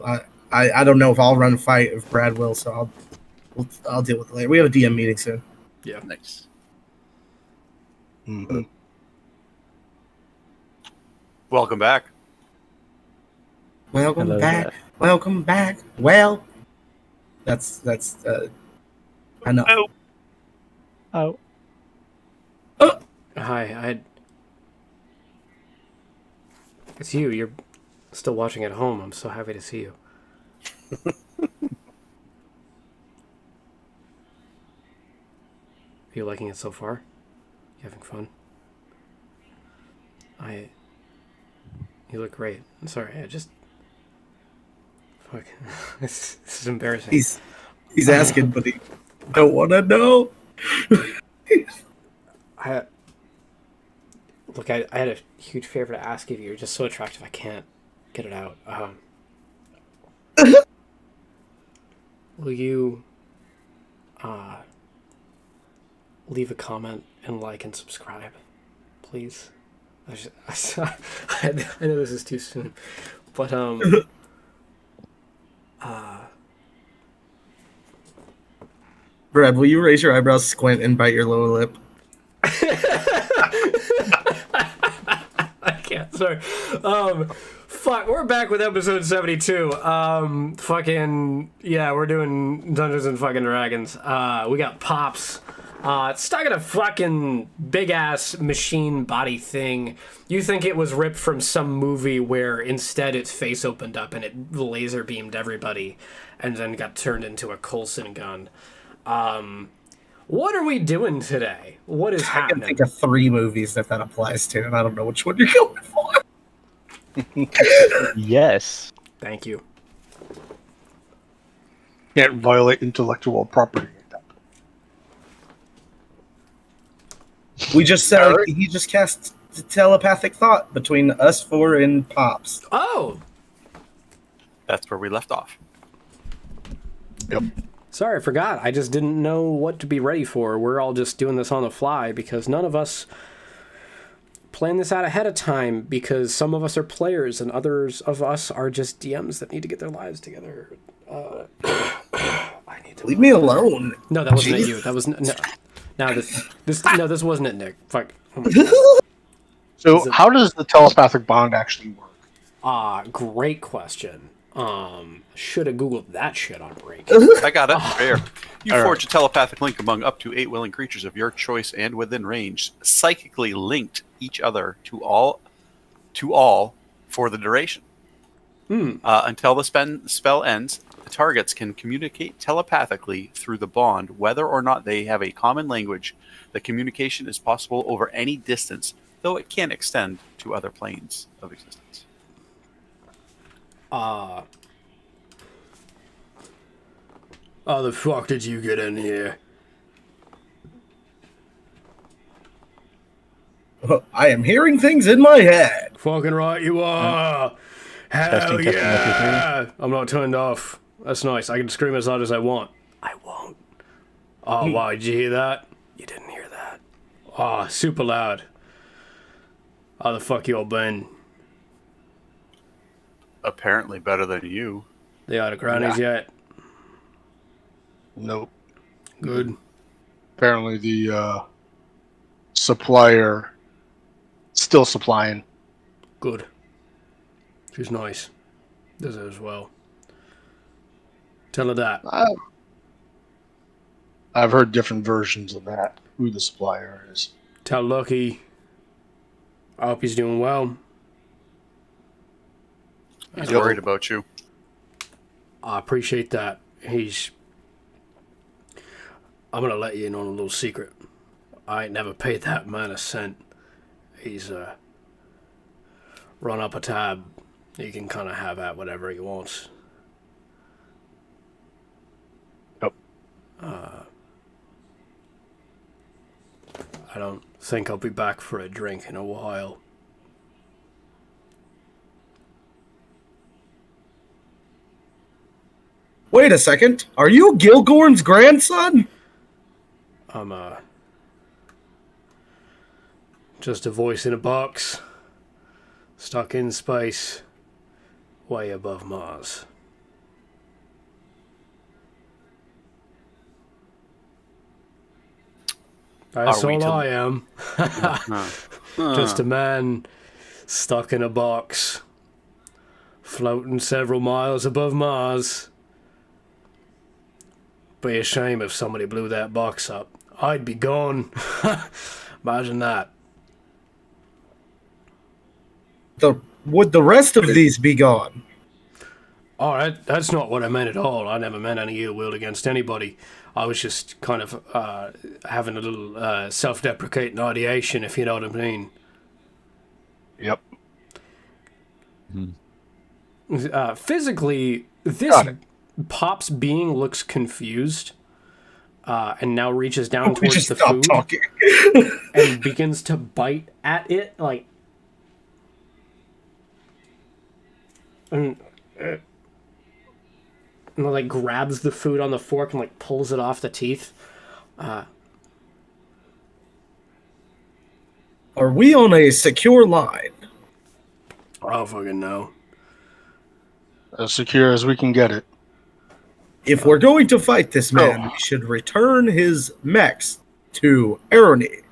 I don't know if I'll run a fight if Brad will, so I'll deal with it later. We have a DM meeting soon. Yeah. Nice. Mm-hmm. Welcome back. Welcome Hello back. there. Welcome back. Well, that's I know. Oh. Hi, it's you. You're still watching at home. I'm so happy to see you. Are you liking it so far? You having fun? You look great. I'm sorry. I just. Fuck. This is embarrassing. He's asking, but he don't want to know. Look, I had a huge favor to ask of you. You're just so attractive. I can't get it out. Will you leave a comment and like and subscribe, please? I know this is too soon, but Brad, will you raise your eyebrows, squint, and bite your lower lip? I can't. Sorry. Fuck. We're back with episode 72. Fucking yeah. We're doing Dungeons and fucking Dragons. We got Pops. It's stuck in a fucking big ass machine body thing. You think it was ripped from some movie where instead its face opened up and it laser beamed everybody, and then got turned into a Coulson gun. What are we doing today? What is I can happening? think of 3 movies that applies to, and I don't know which one you're going for. Yes. Thank you. Can't violate intellectual property. We just he just cast telepathic thought between us 4 and Pops. Oh, That's where we left off. Yep. sorry, I forgot. I just didn't know what to be ready for. We're all just doing this on the fly because none of us plan this out ahead of time, because some of us are players and others of us are just DMs that need to get their lives together. I need to Leave me alone. No, that wasn't Jeez. it. You. That was no. Now this wasn't it, Nick. Fuck. Oh my God. So, how does the telepathic bond actually work? Great question. Should have Googled that shit on break. I got it. Fair. You All forge a telepathic link among up to 8 willing creatures of your choice and within range, psychically linked each other to all for the duration. Until the spell ends, the targets can communicate telepathically through the bond, whether or not they have a common language. The communication is possible over any distance, though it can extend to other planes of existence. How the fuck did you get in here? I am hearing things in my head. Fucking right you are. Hell Testing, testing, yeah. I'm not turned off. That's nice. I can scream as loud as I want. I won't. Oh, wow. Did you hear that? You didn't hear that. Oh, super loud. How the fuck you all been? Apparently better than you. They out of crownies yet? Nope. Good. Apparently, the supplier still supplying. Good. She's nice. Does it as well. Tell her that. I've heard different versions of that. Who the supplier is? Tell Lucky. I hope he's doing well. He's worried about you. I appreciate that. I'm gonna let you in on a little secret. I ain't never paid that man a cent. He's run up a tab. He can kind of have at whatever he wants. Yep. I don't think I'll be back for a drink in a while. Wait a second. Are you Gilgorn's grandson? I'm Just a voice in a box, stuck in space, way above Mars. That's all I am. Just a man stuck in a box, floating several miles above Mars. Be a shame if somebody blew that box up. I'd be gone. Imagine that. Would the rest of these be gone? Oh, that's not what I meant at all. I never meant any ill will against anybody. I was just kind of having a little self-deprecating ideation, if you know what I mean. Yep. Physically, this Pop's being looks confused, and now reaches down towards the food talking. and begins to bite at it, like. And like grabs the food on the fork and like pulls it off the teeth. Are we on a secure line? I don't fucking know. As secure as we can get it. If we're going to fight this man, we should return his mechs to Arrowknee.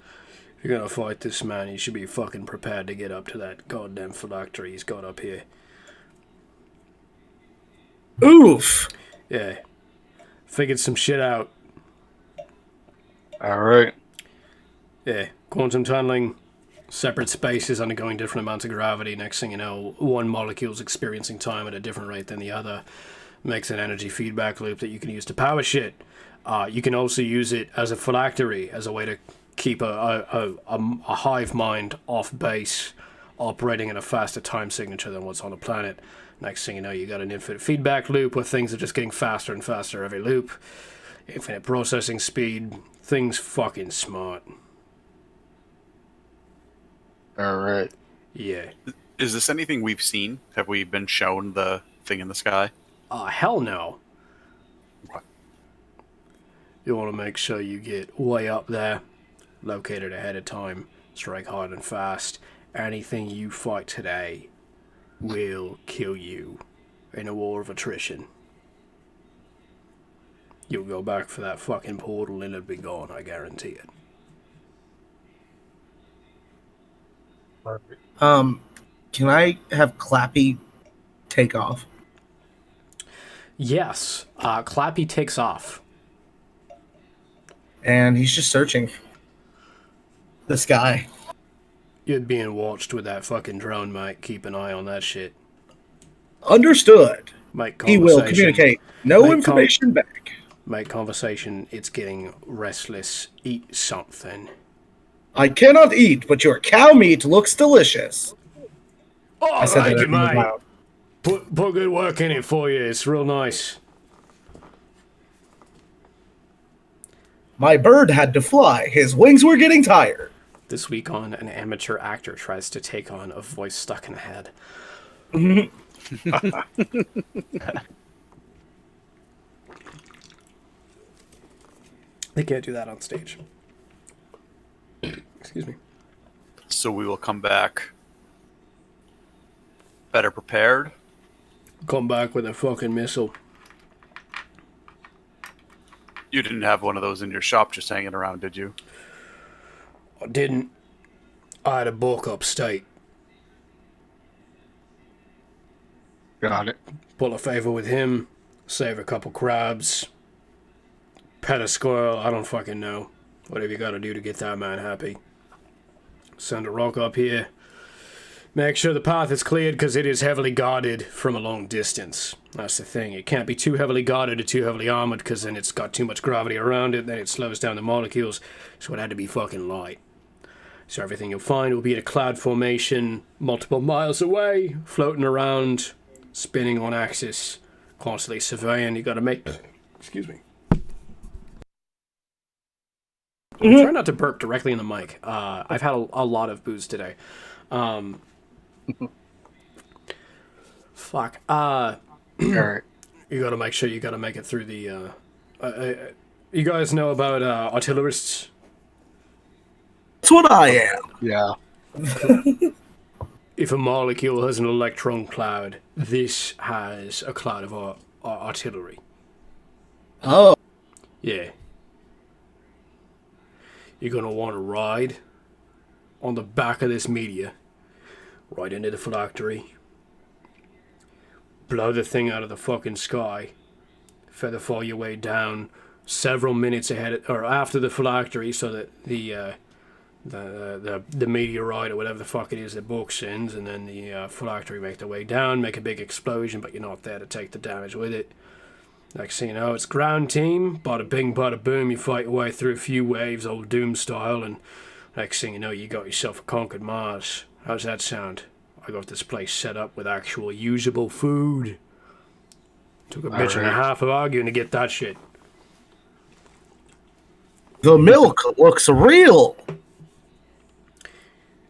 If you're gonna fight this man, you should be fucking prepared to get up to that goddamn phylactery he's got up here. Oof. Yeah. Figured some shit out. Alright. Yeah. Quantum tunneling. Separate spaces undergoing different amounts of gravity. Next thing you know, one molecule's experiencing time at a different rate than the other. Makes an energy feedback loop that you can use to power shit. You can also use it as a phylactery, as a way to keep a hive mind off base, operating in a faster time signature than what's on the planet. Next thing you know, you got an infinite feedback loop where things are just getting faster and faster every loop. Infinite processing speed. Things fucking smart. Alright. Yeah. Is this anything we've seen? Have we been shown the thing in the sky? Hell no. What? You want to make sure you get way up there, located ahead of time, strike hard and fast. Anything you fight today will kill you in a war of attrition. You'll go back for that fucking portal and it'll be gone, I guarantee it. Can I have Clappy take off? Yes, Clappy takes off. And he's just searching the sky. You're being watched with that fucking drone, mate. Keep an eye on that shit. Understood. Make He will communicate. No information back. Make conversation. It's getting restless. Eat something. I cannot eat, but your cow meat looks delicious. Oh, I said thank that you, out mate. loud. Put good work in it for you. It's real nice. My bird had to fly. His wings were getting tired. This week on, an amateur actor tries to take on a voice stuck in a head. They can't do that on stage. Excuse me. So we will come back better prepared. Come back with a fucking missile. You didn't have one of those in your shop just hanging around, did you? I didn't. I had a book upstate. Got it. Pull a favor with him. Save a couple crabs. Pet a squirrel. I don't fucking know. Whatever you gotta do to get that man happy. Send a rock up here. Make sure the path is cleared because it is heavily guarded from a long distance. That's the thing. It can't be too heavily guarded or too heavily armored because then it's got too much gravity around it. Then it slows down the molecules. So it had to be fucking light. So everything you'll find will be in a cloud formation multiple miles away, floating around, spinning on axis, constantly surveying. You gotta make... Excuse me. Try not to burp directly in the mic. I've had a lot of booze today. Fuck. Alright. You gotta make sure you gotta make it through the, you guys know about, artillerists? That's what I am. Yeah. If a molecule has an electron cloud, this has a cloud of artillery. Oh, Yeah. You're gonna want to ride on the back of this meteor, right into the phylactery, blow the thing out of the fucking sky, feather fall your way down several minutes ahead or after the phylactery, so that the meteorite or whatever the fuck it is that Book sends, and then the phylactery make their way down, make a big explosion, but you're not there to take the damage with it. Next thing you know, it's ground team, bada bing, bada boom, you fight your way through a few waves, old Doom style, and next thing you know, you got yourself a conquered Mars. How's that sound? I got this place set up with actual usable food. Took a bitch and a half of arguing to get that shit. the milk looks real.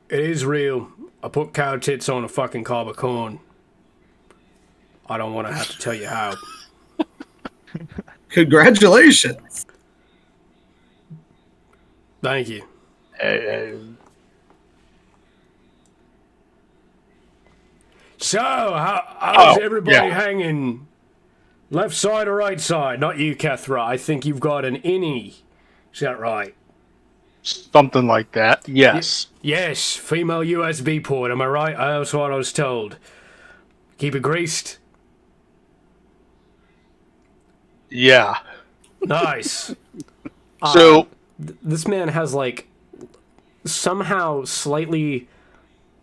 It is real. I put cow tits on a fucking cob of corn. I don't want to have to tell you how. Congratulations. Thank you. So, how's everybody hanging? Left side or right side? Not you, Kethra. I think you've got an innie. Is that right? Something like that. Yes. Yes, female USB port. Am I right? That's what I was told. Keep it greased. Yeah. Nice. So This man has like somehow slightly.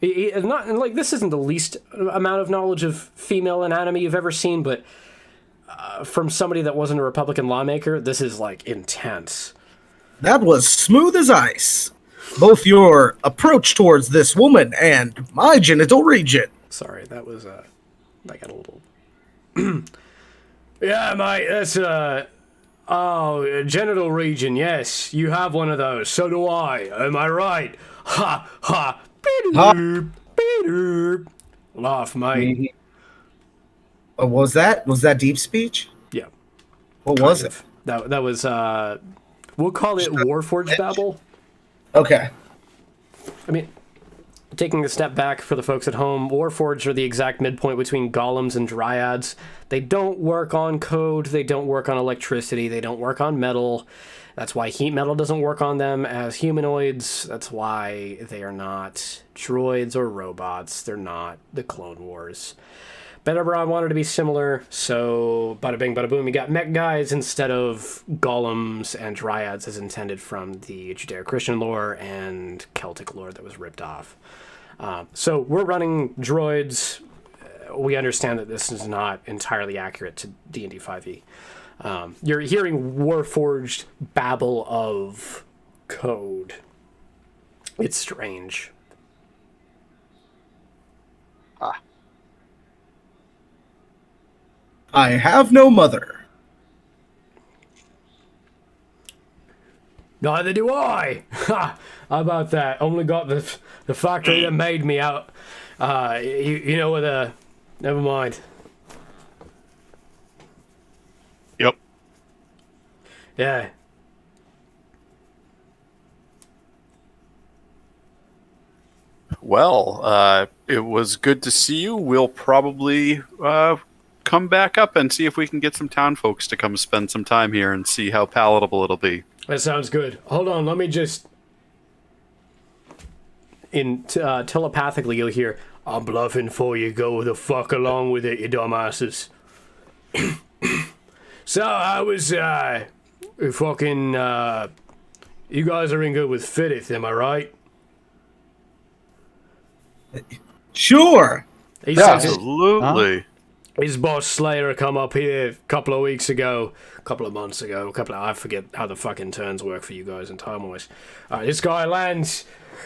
Not like this isn't the least amount of knowledge of female anatomy you've ever seen, but from somebody that wasn't a Republican lawmaker, this is like intense. That was smooth as ice. Both your approach towards this woman and my genital region. Sorry, that was I got a little. Yeah, mate, that's genital region. Yes, you have one of those. So do I. Am I right? Ha ha. Laugh, mate. What was that? Was that deep speech? Yeah. What was it? That was we'll call it Warforged babble. Okay. I mean, taking a step back for the folks at home, Warforged are the exact midpoint between golems and dryads. They don't work on code, they don't work on electricity, they don't work on metal. That's why heat metal doesn't work on them as humanoids. That's why they are not droids or robots. They're not the Clone Wars. Betabron wanted to be similar, so bada bing, bada boom, you got mech guys instead of golems and dryads as intended from the Judeo-Christian lore and Celtic lore that was ripped off. So we're running droids. We understand that this is not entirely accurate to D&D 5e. You're hearing Warforged babble of code. It's strange. I have no mother. Neither do I. Ha! How about that? Only got the factory that made me out. You know where the. Never mind. Yep. Yeah. Well, it was good to see you. We'll probably come back up and see if we can get some town folks to come spend some time here and see how palatable it'll be. That sounds good. Hold on, let me just. Telepathically, you'll hear, I'm bluffing for you. Go the fuck along with it, you dumbasses. So, I was, fucking, you guys are in good with Fidith, am I right? Sure. He says Absolutely. his boss Slayer come up here a couple of weeks ago, a couple of months ago, I forget how the fucking turns work for you guys in time-wise. This guy lands.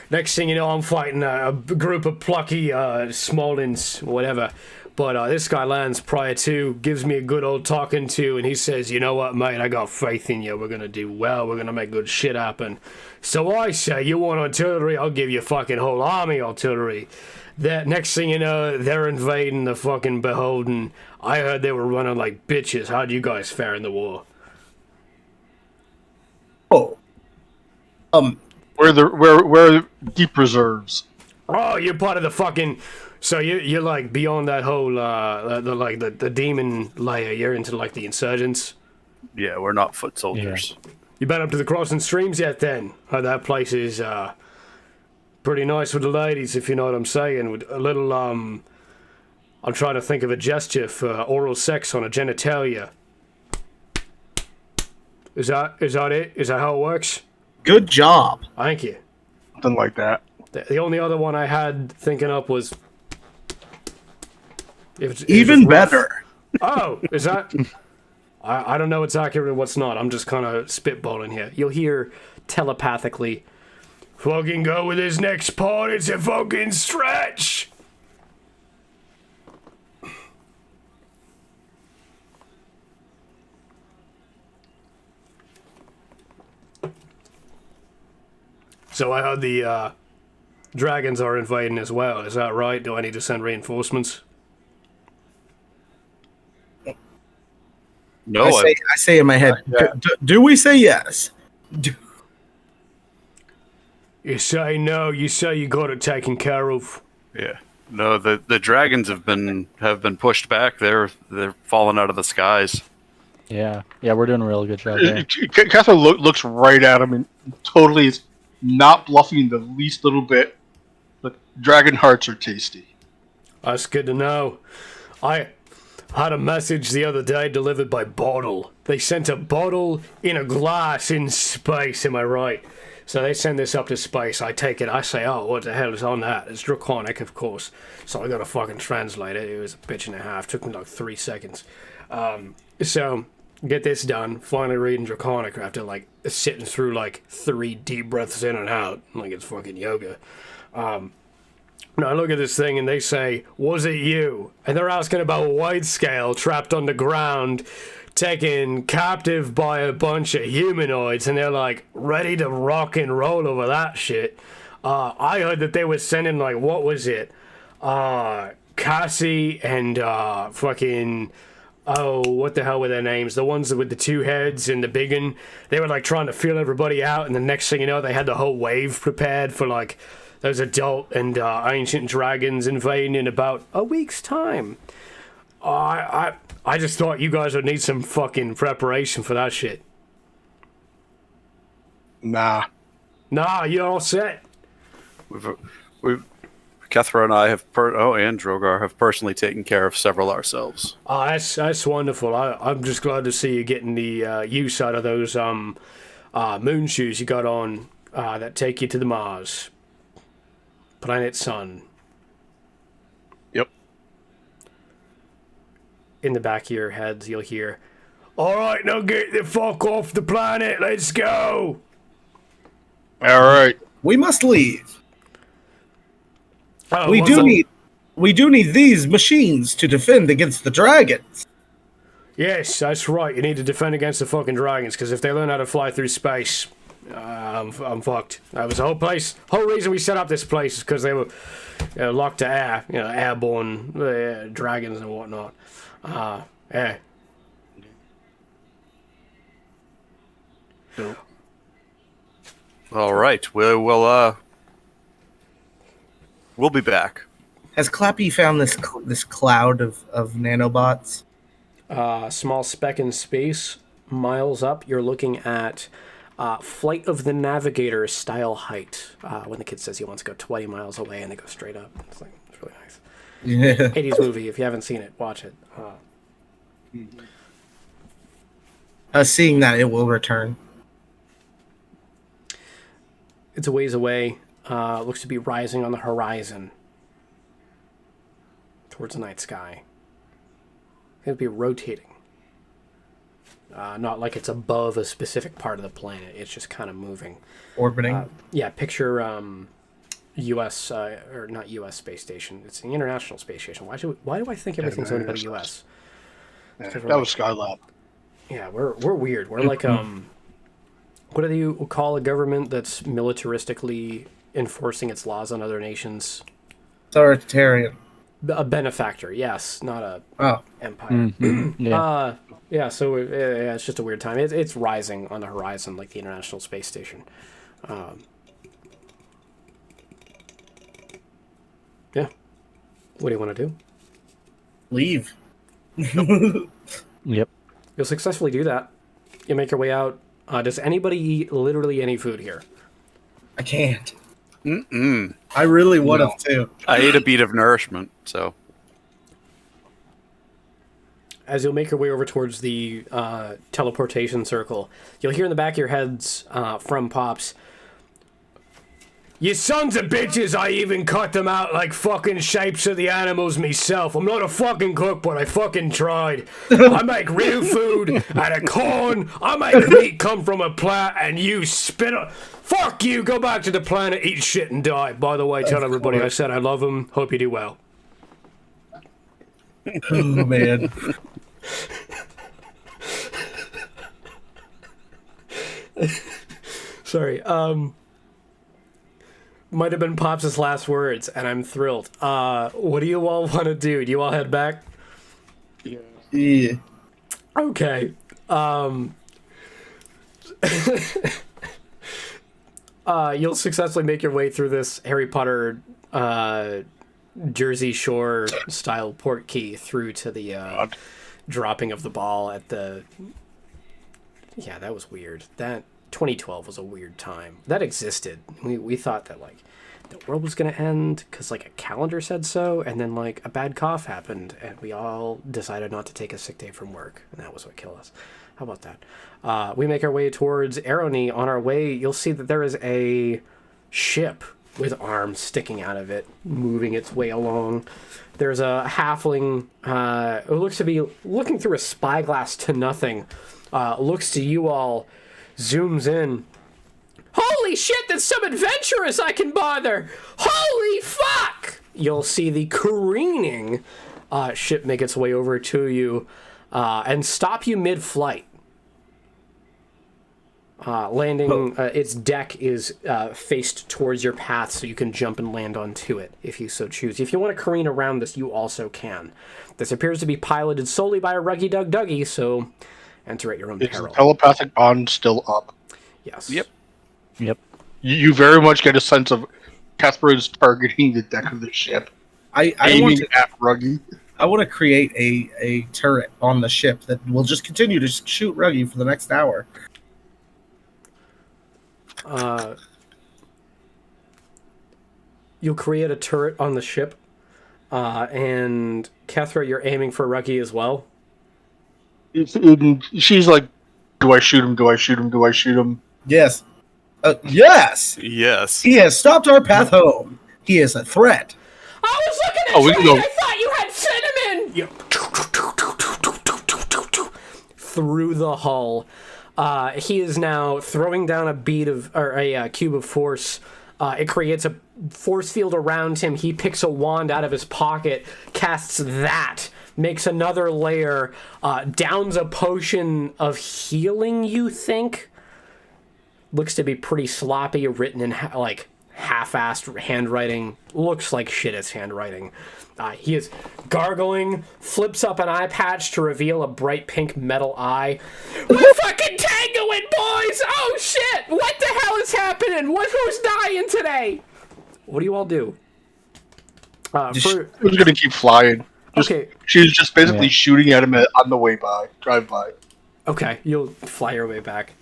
Next thing you know, I'm fighting a group of plucky Smallins, whatever. But this guy lands prior to, gives me a good old talking to, and he says, you know what, mate, I got faith in you. We're going to do well. We're going to make good shit happen. So I say, you want artillery? I'll give you fucking whole army artillery. That next thing you know, they're invading the fucking Beholden. I heard they were running like bitches. How'd you guys fare in the war? Oh. Where deep reserves. Oh, you're part of the fucking. So you're like beyond that whole the demon layer. You're into like the insurgents. Yeah, we're not foot soldiers. You been up to the crossing streams yet? Then that place is pretty nice with the ladies, if you know what I'm saying. With a little I'm trying to think of a gesture for oral sex on a genitalia. Is that it? Is that how it works? Good job. Thank you. Something like that. The only other one I had thinking up was Even better. Oh, is that? I don't know what's accurate and what's not. I'm just kind of spitballing here. You'll hear telepathically, "Fucking go with this next part. It's a fucking stretch." So I heard the dragons are invading as well. Is that right? Do I need to send reinforcements? No, I say in my head, do we say yes? You say no. You say you got it taken care of. yeah. No, the dragons have been pushed back. They're falling out of the skies. Yeah, we're doing a real good job there. Catherine looks right at him and totally is not bluffing the least little bit. Look, dragon hearts are tasty. That's good to know. I had a message the other day delivered by bottle. They sent a bottle in a glass in space, am I right? So they send this up to space. I take it. I say, oh, what the hell is on that? It's draconic, of course. So I got to fucking translate it. It was a bitch and a half. Took me like 3 seconds. So get this done. Finally reading draconic after like sitting through like 3 deep breaths in and out. Like it's fucking yoga. Now I look at this thing and they say, was it you? And they're asking about White Scale trapped underground, taken captive by a bunch of humanoids, and they're like ready to rock and roll over that shit. I heard that they were sending like, what was it? Cassie and fucking, oh, what the hell were their names? The ones with the 2 heads and the big one. They were like trying to feel everybody out, and the next thing you know, they had the whole wave prepared for like those adult and ancient dragons invading in about a week's time. I just thought you guys would need some fucking preparation for that shit. Nah, you all set. We've Kethra and I have and Drogar have personally taken care of several ourselves. Oh, that's wonderful. I'm just glad to see you getting the use out of those moon shoes you got on that take you to the Mars planet Sun. Yep. In the back of your heads, you'll hear, "All right, now get the fuck off the planet. Let's go." All right. We must leave. Oh, We do need these machines to defend against the dragons. Yes, that's right. You need to defend against the fucking dragons, because if they learn how to fly through space, I'm fucked. That was the whole reason we set up this place is because they were locked to air, airborne dragons and whatnot. Yeah. All right, we'll be back. Has Clappy found this cloud of nanobots? Small speck in space, miles up. You're looking at Flight of the Navigator style height. When the kid says he wants to go 20 miles away and they go straight up. It's really nice. Yeah. 80s movie. If you haven't seen it, watch it. Seeing that it will return. It's a ways away. Looks to be rising on the horizon towards the night sky. It'll be rotating. Not like it's above a specific part of the planet. It's just kind of moving. Orbiting. Yeah, picture U.S. Or not U.S. space station. It's the International Space Station. Why do I think everything's owned by the U.S.? Yeah, that was Skylab. Yeah, we're weird. We're like what do you call a government that's militaristically enforcing its laws on other nations? Authoritarian. A benefactor, yes, not a empire. Yeah. Yeah. So it's just a weird time. It's rising on the horizon, like the International Space Station. What do you want to do? Leave. Yep. You'll successfully do that. You make your way out. Does anybody eat literally any food here? I can't. Mm-mm. I really would have too. I ate a bead of nourishment, so. As you'll make your way over towards the teleportation circle, you'll hear in the back of your heads from Pops, "You sons of bitches, I even cut them out like fucking shapes of the animals myself. I'm not a fucking cook, but I fucking tried. I make real food out of corn. I make meat come from a plant, and you spit it. Fuck you, go back to the planet, eat shit, and die. By the way, tell everybody I said I love them. Hope you do well." Oh, man. Sorry, might have been Pops' last words, and I'm thrilled. What do you all want to do? Do you all head back? Yeah. Okay. You'll successfully make your way through this Harry Potter Jersey Shore style port key through to the dropping of the ball at the... Yeah, that was weird. That 2012 was a weird time. That existed. We thought that, like, the world was going to end because, like, a calendar said so, and then, like, a bad cough happened, and we all decided not to take a sick day from work, and that was what killed us. How about that? We make our way towards Arrowknee. On our way, you'll see that there is a ship with arms sticking out of it, moving its way along. There's a halfling who looks to be looking through a spyglass to nothing. Looks to you all, zooms in. "Holy shit, that's some adventurous I can bother! Holy fuck!" You'll see the careening ship make its way over to you and stop you mid-flight. Landing, its deck is faced towards your path, so you can jump and land onto it if you so choose. If you want to careen around this, you also can. This appears to be piloted solely by a Ruggy Dug Dougie, so enter at your own Is peril. the telepathic bond still up? Yes. Yep. Yep. You very much get a sense of Catherine is targeting the deck of the ship, I aiming want to, at Ruggy. I want to create a turret on the ship that will just continue to shoot Ruggy for the next hour. You'll create a turret on the ship, and Kethra, you're aiming for Ruggy as well. She's like, "Do I shoot him? Do I shoot him? Do I shoot him?" Yes. Yes. Yes. He has stopped our path home. He is a threat. I was looking at Oh, we can go. I thought you had cinnamon! Through the hull. He is now throwing down a cube of force. It creates a force field around him. He picks a wand out of his pocket, casts that, makes another layer, downs a potion of healing, you think? Looks to be pretty sloppy, written in half-assed handwriting. Looks like shit as handwriting. He is gargling, flips up an eye patch to reveal a bright pink metal eye. We're fucking tangoing, boys! Oh shit! What the hell is happening? Who's dying today? What do you all do? We're gonna keep flying. Okay. She's just basically shooting at him on the way by, drive by. Okay, you'll fly your way back.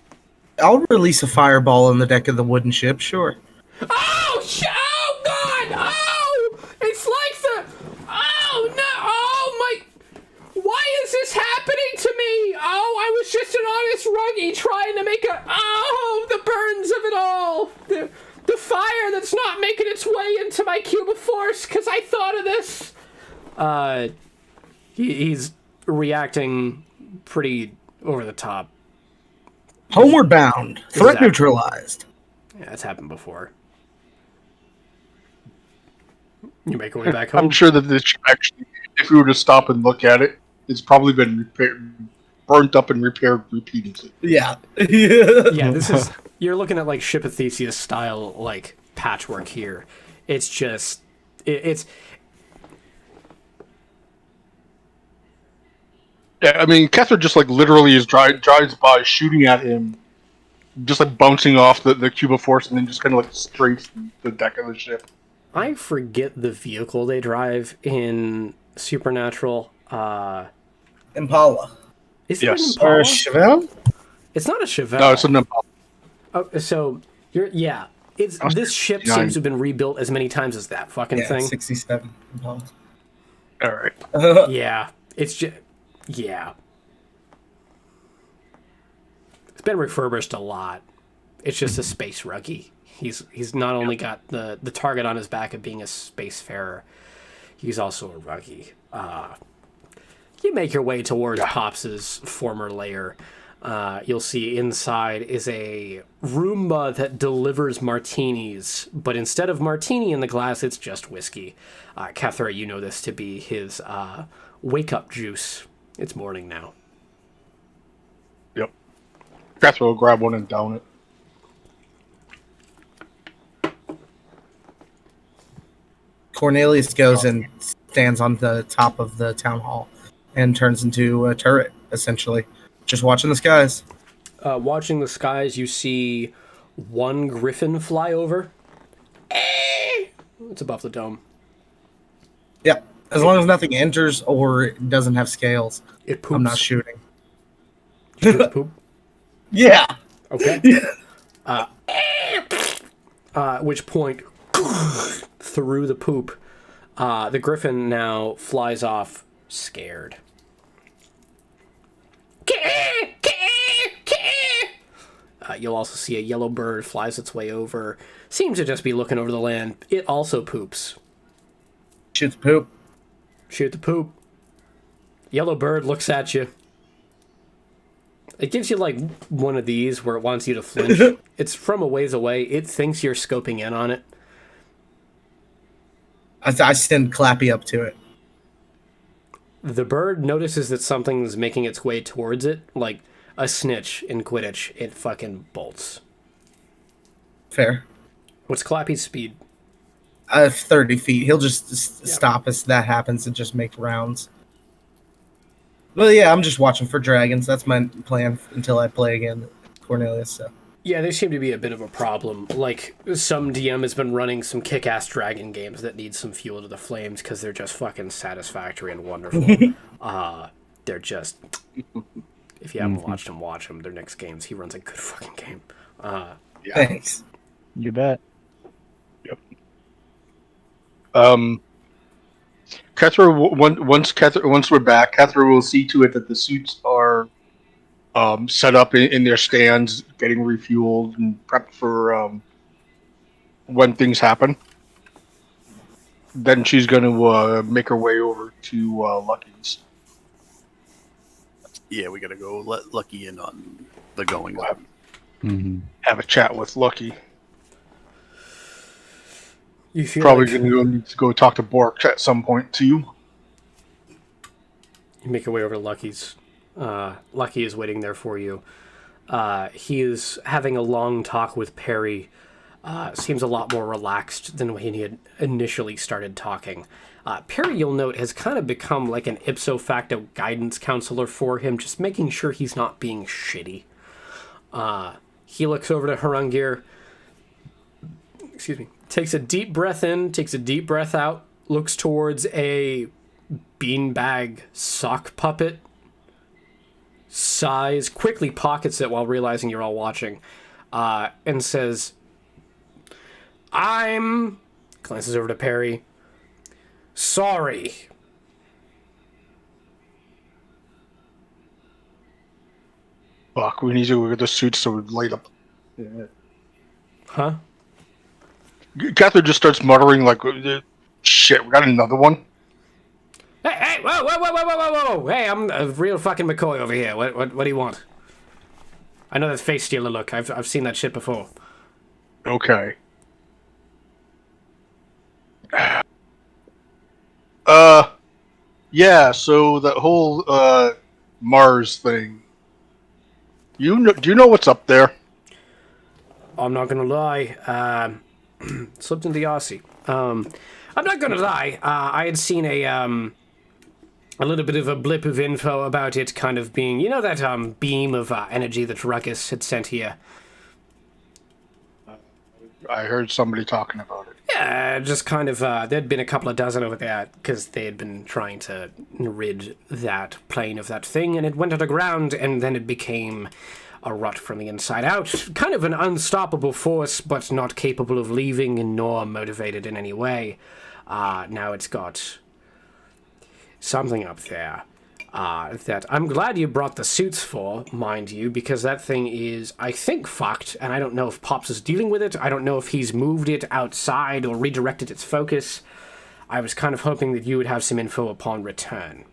I'll release a fireball on the deck of the wooden ship, sure. Oh, oh God! Oh! It's like the... Oh, no! Oh, my... Why is this happening to me? Oh, I was just an honest Ruggy trying to make a... Oh, the burns of it all! The fire that's not making its way into my cube of force, because I thought of this! He's reacting pretty over the top. Homeward bound. Threat Exactly. neutralized. Yeah, that's happened before. You make your way back home. I'm sure that this actually, if we were to stop and look at it, it's probably been burnt up and repaired repeatedly. Yeah. Yeah, this is... You're looking at, like, Ship of Theseus style, like, patchwork here. It's just... It's... Yeah, I mean, Catherine just, like, literally is drives by, shooting at him, just, like, bouncing off the cube of force, and then just kind of, like, straight the deck of the ship. I forget the vehicle they drive in Supernatural. Impala. Is it Yes. an Or Impala? a Chevelle? It's not a Chevelle. No, it's an Impala. Oh, so yeah. This ship 69. seems to have been rebuilt as many times as that fucking Yeah, thing. 67 Impala. All right. Yeah, it's just yeah. It's been refurbished a lot. It's just a space ruggie. He's not only got the target on his back of being a spacefarer, he's also a ruggie. You make your way towards Pops's former lair. You'll see inside is a Roomba that delivers martinis, but instead of martini in the glass, it's just whiskey. Cathra, you know this to be his wake-up juice. It's morning now. Yep. Catherine will grab one and down it. Cornelius goes and stands on the top of the town hall and turns into a turret, essentially. Just watching the skies. Watching the skies, you see one griffin fly over. It's above the dome. Yeah. As long as nothing enters or it doesn't have scales, It poops. I'm not shooting. You shoot the poop? Yeah. Okay. At which point, through the poop, the griffin now flies off scared. You'll also see a yellow bird flies its way over. Seems to just be looking over the land. It also poops. Shoot the poop. Shoot the poop. Yellow bird looks at you. It gives you like one of these where it wants you to flinch. It's from a ways away. It thinks you're scoping in on it. I send Clappy up to it. The bird notices that something's making its way towards it, like a snitch in Quidditch. It fucking bolts. Fair. What's Clappy's speed? 30 feet. He'll just stop as that happens and just make rounds. Well, yeah, I'm just watching for dragons. That's my plan until I play again, Cornelius. So. Yeah, they seem to be a bit of a problem. Like, some DM has been running some kick-ass dragon games that need some fuel to the flames because they're just fucking satisfactory and wonderful. They're just... If you haven't watched him, watch him. Their next games, he runs a good fucking game. Thanks. You bet. Yep. Once we're back, Catherine will see to it that the suits are set up in their stands, getting refueled and prepped for when things happen. Then she's going to make her way over to Lucky's. Yeah, we gotta go let Lucky in on the going on. Mm-hmm. Have a chat with Lucky. You feel Probably like going to need to go talk to Bork at some point too. you make your way over to Lucky's. Lucky is waiting there for you. He is having a long talk with Perry. Seems a lot more relaxed than when he had initially started talking. Perry, you'll note, has kind of become like an ipso facto guidance counselor for him, just making sure he's not being shitty. He looks over to Harungir, excuse me, takes a deep breath in, takes a deep breath out, looks towards a beanbag sock puppet, sighs, quickly pockets it while realizing you're all watching, and says, glances over to Perry, sorry. Fuck, we need to look at the suits so we light up. Yeah. Huh? Catherine just starts muttering like, shit, we got another one? Hey, whoa. Hey, I'm a real fucking McCoy over here. What do you want? I know that face stealer look. I've seen that shit before. Okay. Yeah, so that whole, Mars thing. Do you know what's up there? I'm not gonna lie. Slipped into the Aussie. I'm not gonna lie. I had seen a little bit of a blip of info about it kind of being, you know, that beam of energy that Ruckus had sent here. I heard somebody talking about it. Yeah, just kind of, there'd been a couple of dozen over there because they had been trying to rid that plane of that thing, and it went underground, and then it became a rot from the inside out. Kind of an unstoppable force, but not capable of leaving, nor motivated in any way. Now it's got something up there that I'm glad you brought the suits for, mind you, because that thing is, I think, fucked, and I don't know if Pops is dealing with it. I don't know if he's moved it outside or redirected its focus. I was kind of hoping that you would have some info upon return.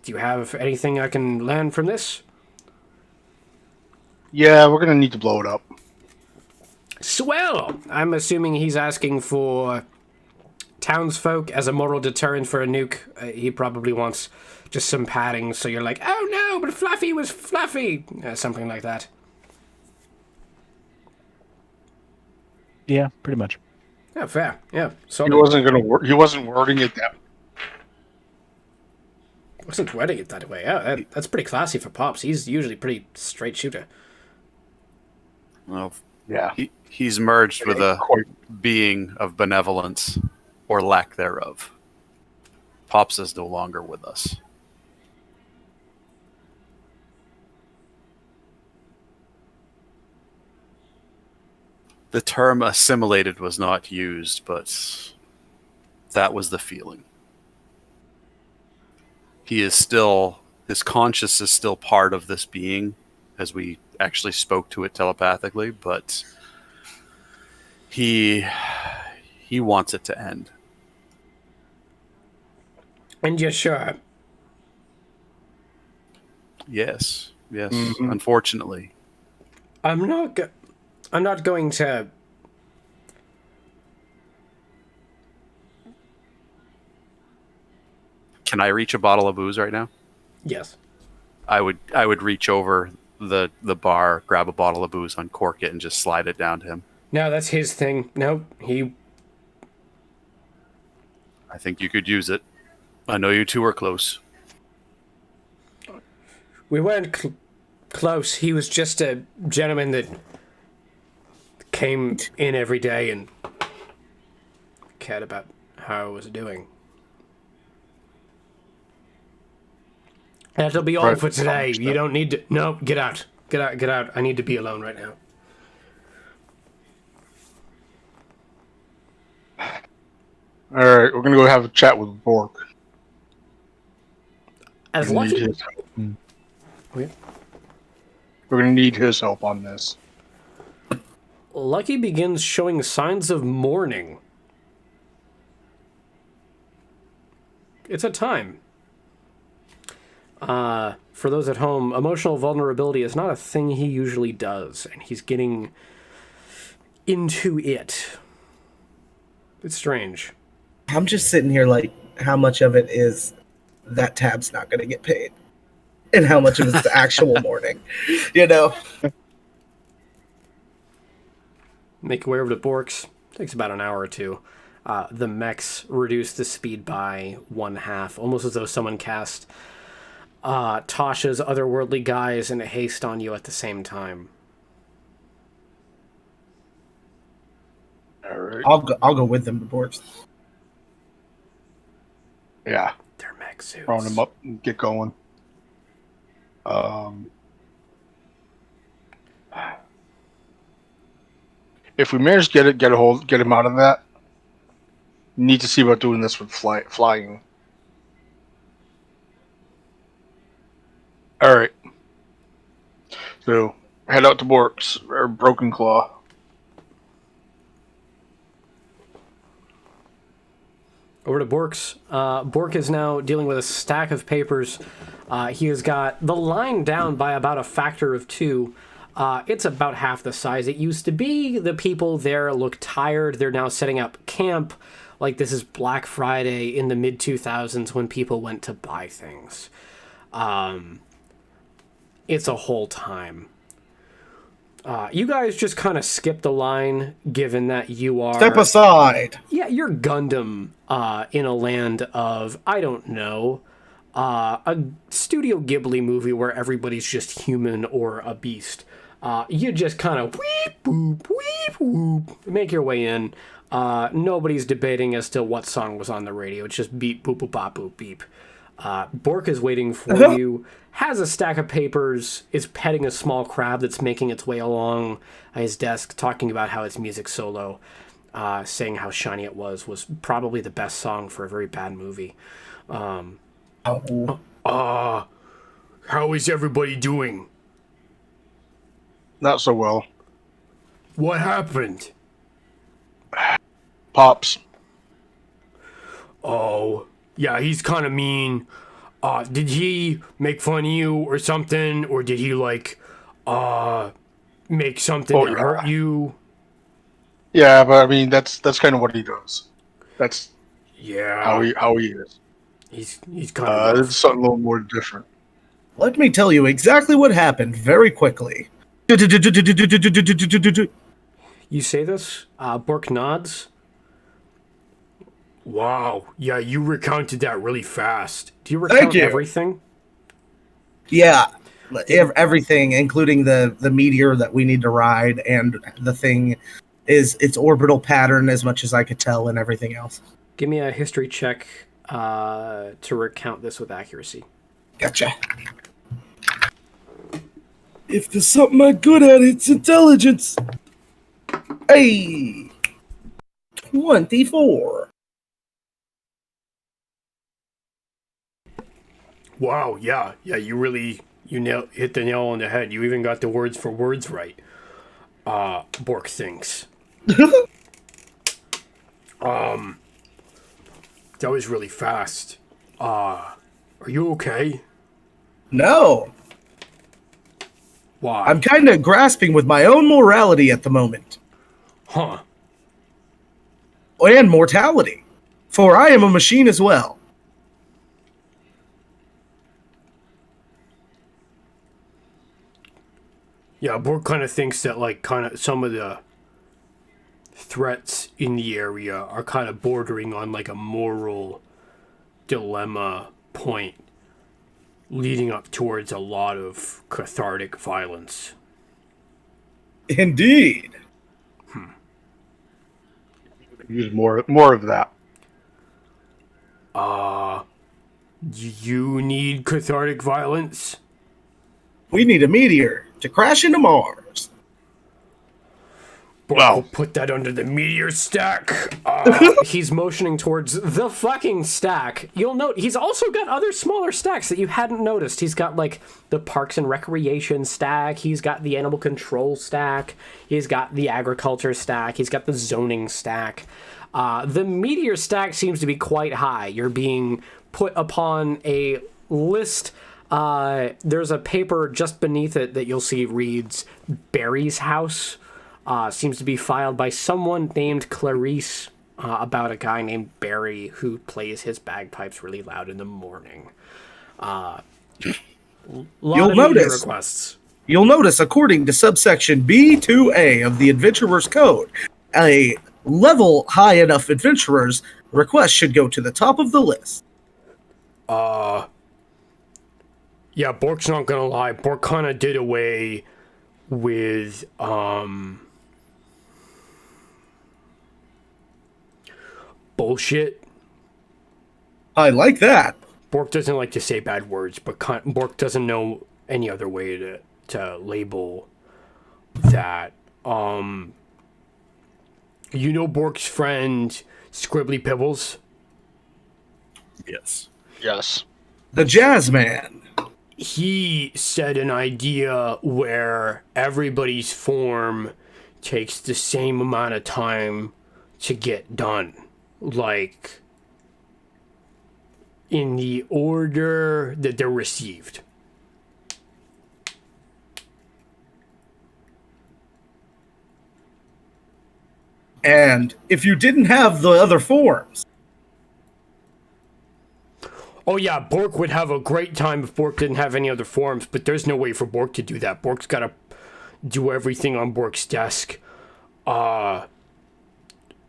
Do you have anything I can learn from this? Yeah, we're gonna need to blow it up. Swell! I'm assuming he's asking for townsfolk as a moral deterrent for a nuke. He probably wants just some padding, so you're like, oh no, but Fluffy was fluffy! Something like that. Yeah, pretty much. Yeah, fair. Yeah, He wasn't gonna. He wasn't wording it that. Wasn't wording it that way. Yeah, that's pretty classy for Pops. He's usually pretty straight shooter. Well, Yeah. he's merged with a Quite. being of benevolence, or lack thereof. Pops is no longer with us. The term assimilated was not used, but that was the feeling. He is still, his conscious is still part of this being, as we actually spoke to it telepathically, but he wants it to end. And you're sure? Yes, Mhm. unfortunately. I'm not going to... Can I reach a bottle of booze right now? Yes. I would reach over the bar, grab a bottle of booze, uncork it, and just slide it down to him. No, that's his thing. No, he... I think you could use it. I know you two are close. We weren't close. He was just a gentleman that came in every day and cared about how I was doing. That'll be all Right. for today. You don't need to... No, get out. Get out, get out. I need to be alone right now. All right, we're gonna go have a chat with Bork. As We need lucky... his help. Wait. We're gonna need his help on this. Lucky begins showing signs of mourning. It's a time. For those at home, emotional vulnerability is not a thing he usually does, and he's getting into it. It's strange. I'm just sitting here like, how much of it is that tab's not going to get paid? And how much of it's the actual mourning? You know? Make your way over to Bork's. Takes about an hour or two. The mechs reduce the speed by 1/2, almost as though someone cast Tasha's otherworldly guise in haste on you at the same time. All right. I'll go with them to Borks. Yeah. They're mech suits. Round him up and get going. If we manage to get him out of that, we need to see about doing this with flying. All right. So head out to Bork's or Broken Claw. Over to Bork's. Bork is now dealing with a stack of papers. He has got the line down by about a factor of 2. It's about half the size it used to be. The people there look tired. They're now setting up camp. Like this is Black Friday in the mid-2000s when people went to buy things. It's a whole time. You guys just kind of skip the line, given that you are... Step aside. Yeah, you're Gundam in a land of, I don't know, a Studio Ghibli movie where everybody's just human or a beast. You just kind of weep, whoop, make your way in. Nobody's debating as to what song was on the radio. It's just beep, boop, boop, bop, boop, beep. Bork is waiting for you, has a stack of papers, is petting a small crab that's making its way along his desk, talking about how its music solo, saying how shiny it was probably the best song for a very bad movie. How is everybody doing? Not so well. What happened? Pops. Oh, yeah, he's kind of mean. Did he make fun of you or something? Or did he, like, make something that hurt you? Yeah, but I mean, that's kind of what he does. That's Yeah. how he is. He's kind of It's something a little more different. Let me tell you exactly what happened very quickly. You say this? Bork nods. Wow. Yeah, you recounted that really fast. Do you recount you. everything? Yeah, everything, including the meteor that we need to ride, and the thing is its orbital pattern, as much as I could tell, and everything else. Give me a history check to recount this with accuracy. Gotcha. If there's something I'm good at, it's intelligence. Hey, 24. Wow, yeah, you really hit the nail on the head. You even got the words for words right. Bork thinks. That was really fast. Are you okay? No, Why? I'm kind of grasping with my own morality at the moment. Huh. And mortality. For I am a machine as well. Yeah, Bork kind of thinks that, like, kind of some of the threats in the area are kind of bordering on, like, a moral dilemma point leading up towards a lot of cathartic violence. Indeed. Use more of that. You need cathartic violence? We need a meteor to crash into Mars. Bork Well. will put that under the meteor stack. He's motioning towards the fucking stack. You'll note he's also got other smaller stacks that you hadn't noticed. He's got, like, the Parks and Recreation stack. He's got the Animal Control stack. He's got the Agriculture stack. He's got the Zoning stack. The meteor stack seems to be quite high. You're being put upon a list. There's a paper just beneath it that you'll see reads Barry's house. Seems to be filed by someone named Clarice about a guy named Barry who plays his bagpipes really loud in the morning. You'll notice. Requests. You'll notice, according to subsection B2A of the Adventurer's Code, a level high enough adventurer's request should go to the top of the list. Yeah, Bork's not gonna lie. Bork kind of did away with, bullshit. I like that. Bork doesn't like to say bad words, but Bork doesn't know any other way to label that. You know Bork's friend Scribbly Pibbles? Yes. Yes. The Jazz Man. He said an idea where everybody's form takes the same amount of time to get done. Like, in the order that they're received. And if you didn't have the other forms. Oh yeah, Bork would have a great time if Bork didn't have any other forms, but there's no way for Bork to do that. Bork's gotta do everything on Bork's desk.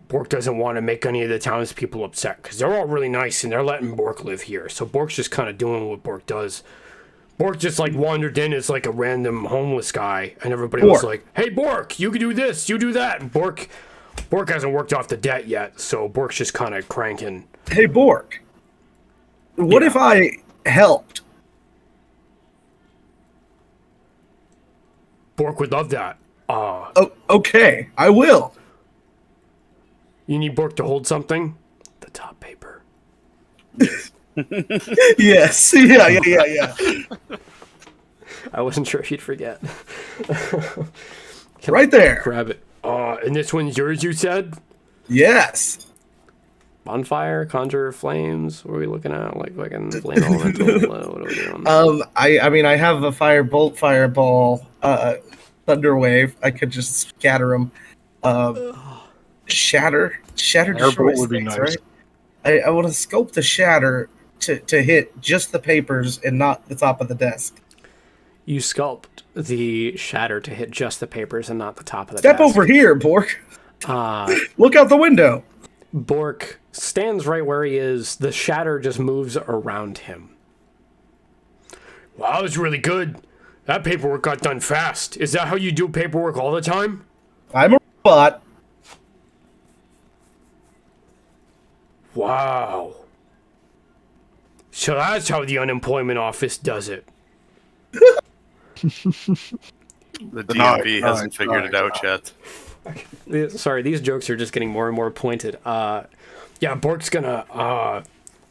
Bork doesn't want to make any of the townspeople upset, because they're all really nice and they're letting Bork live here. So Bork's just kind of doing what Bork does. Bork just, like, wandered in as, like, a random homeless guy, and everybody was like, hey, Bork, you can do this, you do that. And Bork Bork hasn't worked off the debt yet, so Bork's just kind of cranking. Hey, Bork. What Yeah. if I helped? Bork would love that. Oh, okay, I will. You need Bork to hold something? The top paper. Yes, yeah. I wasn't sure if you'd forget. Right there. Grab it. And this one's yours, you said? Yes. Bonfire, conjure flames. What are we looking at? Like fucking flame elemental. What are we doing? I mean, I have a firebolt, fireball, thunderwave. I could just scatter them. Shatter Airbolt destroys would be things, nice. right? I want to scope the shatter to hit just the papers and not the top of the desk. You sculpt the shatter to hit just the papers and not the top of the Step desk. over here, Bork. Look out the window. Bork stands right where he is. The shatter just moves around him. Wow, that was really good. That paperwork got done fast. Is that how you do paperwork all the time? I'm a robot. Wow. So that's how the unemployment office does it. The DMV hasn't figured it out yet. Sorry, these jokes are just getting more and more pointed. Yeah, Bork's gonna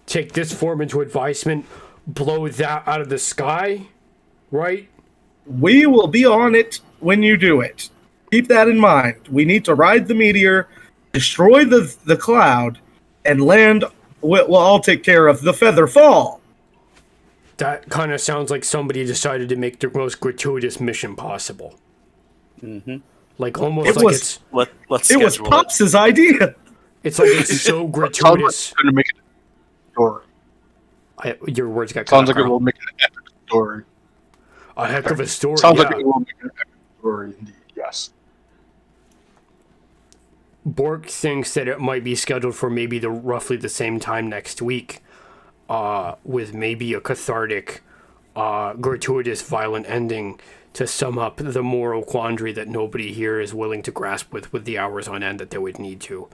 take this form into advisement, blow that out of the sky, right? We will be on it when you do it. Keep that in mind. We need to ride the meteor, destroy the cloud, and land. Well, I'll take care of the feather fall. That kind of sounds like somebody decided to make the most gratuitous mission possible. Mm-hmm. Like almost It like was- it's Let's It was schedule Pops' idea. it's like it's so Sounds like gratuitous. it's going to make it a story. Your words got cut Sounds out, like it Carl. will make an epic story. A heck of a story. Sounds yeah. like it will make an epic story, indeed. Yes. Bork thinks that it might be scheduled for maybe roughly the same time next week, with maybe a cathartic, gratuitous, violent ending to sum up the moral quandary that nobody here is willing to grasp with the hours on end that they would need to.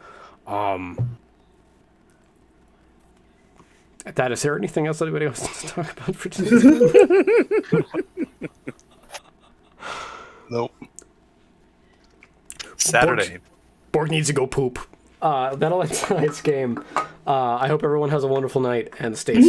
At that, is there anything else anybody else wants to talk about for today? Nope. Saturday. Bork needs to go poop. That'll end tonight's game. I hope everyone has a wonderful night and stay safe.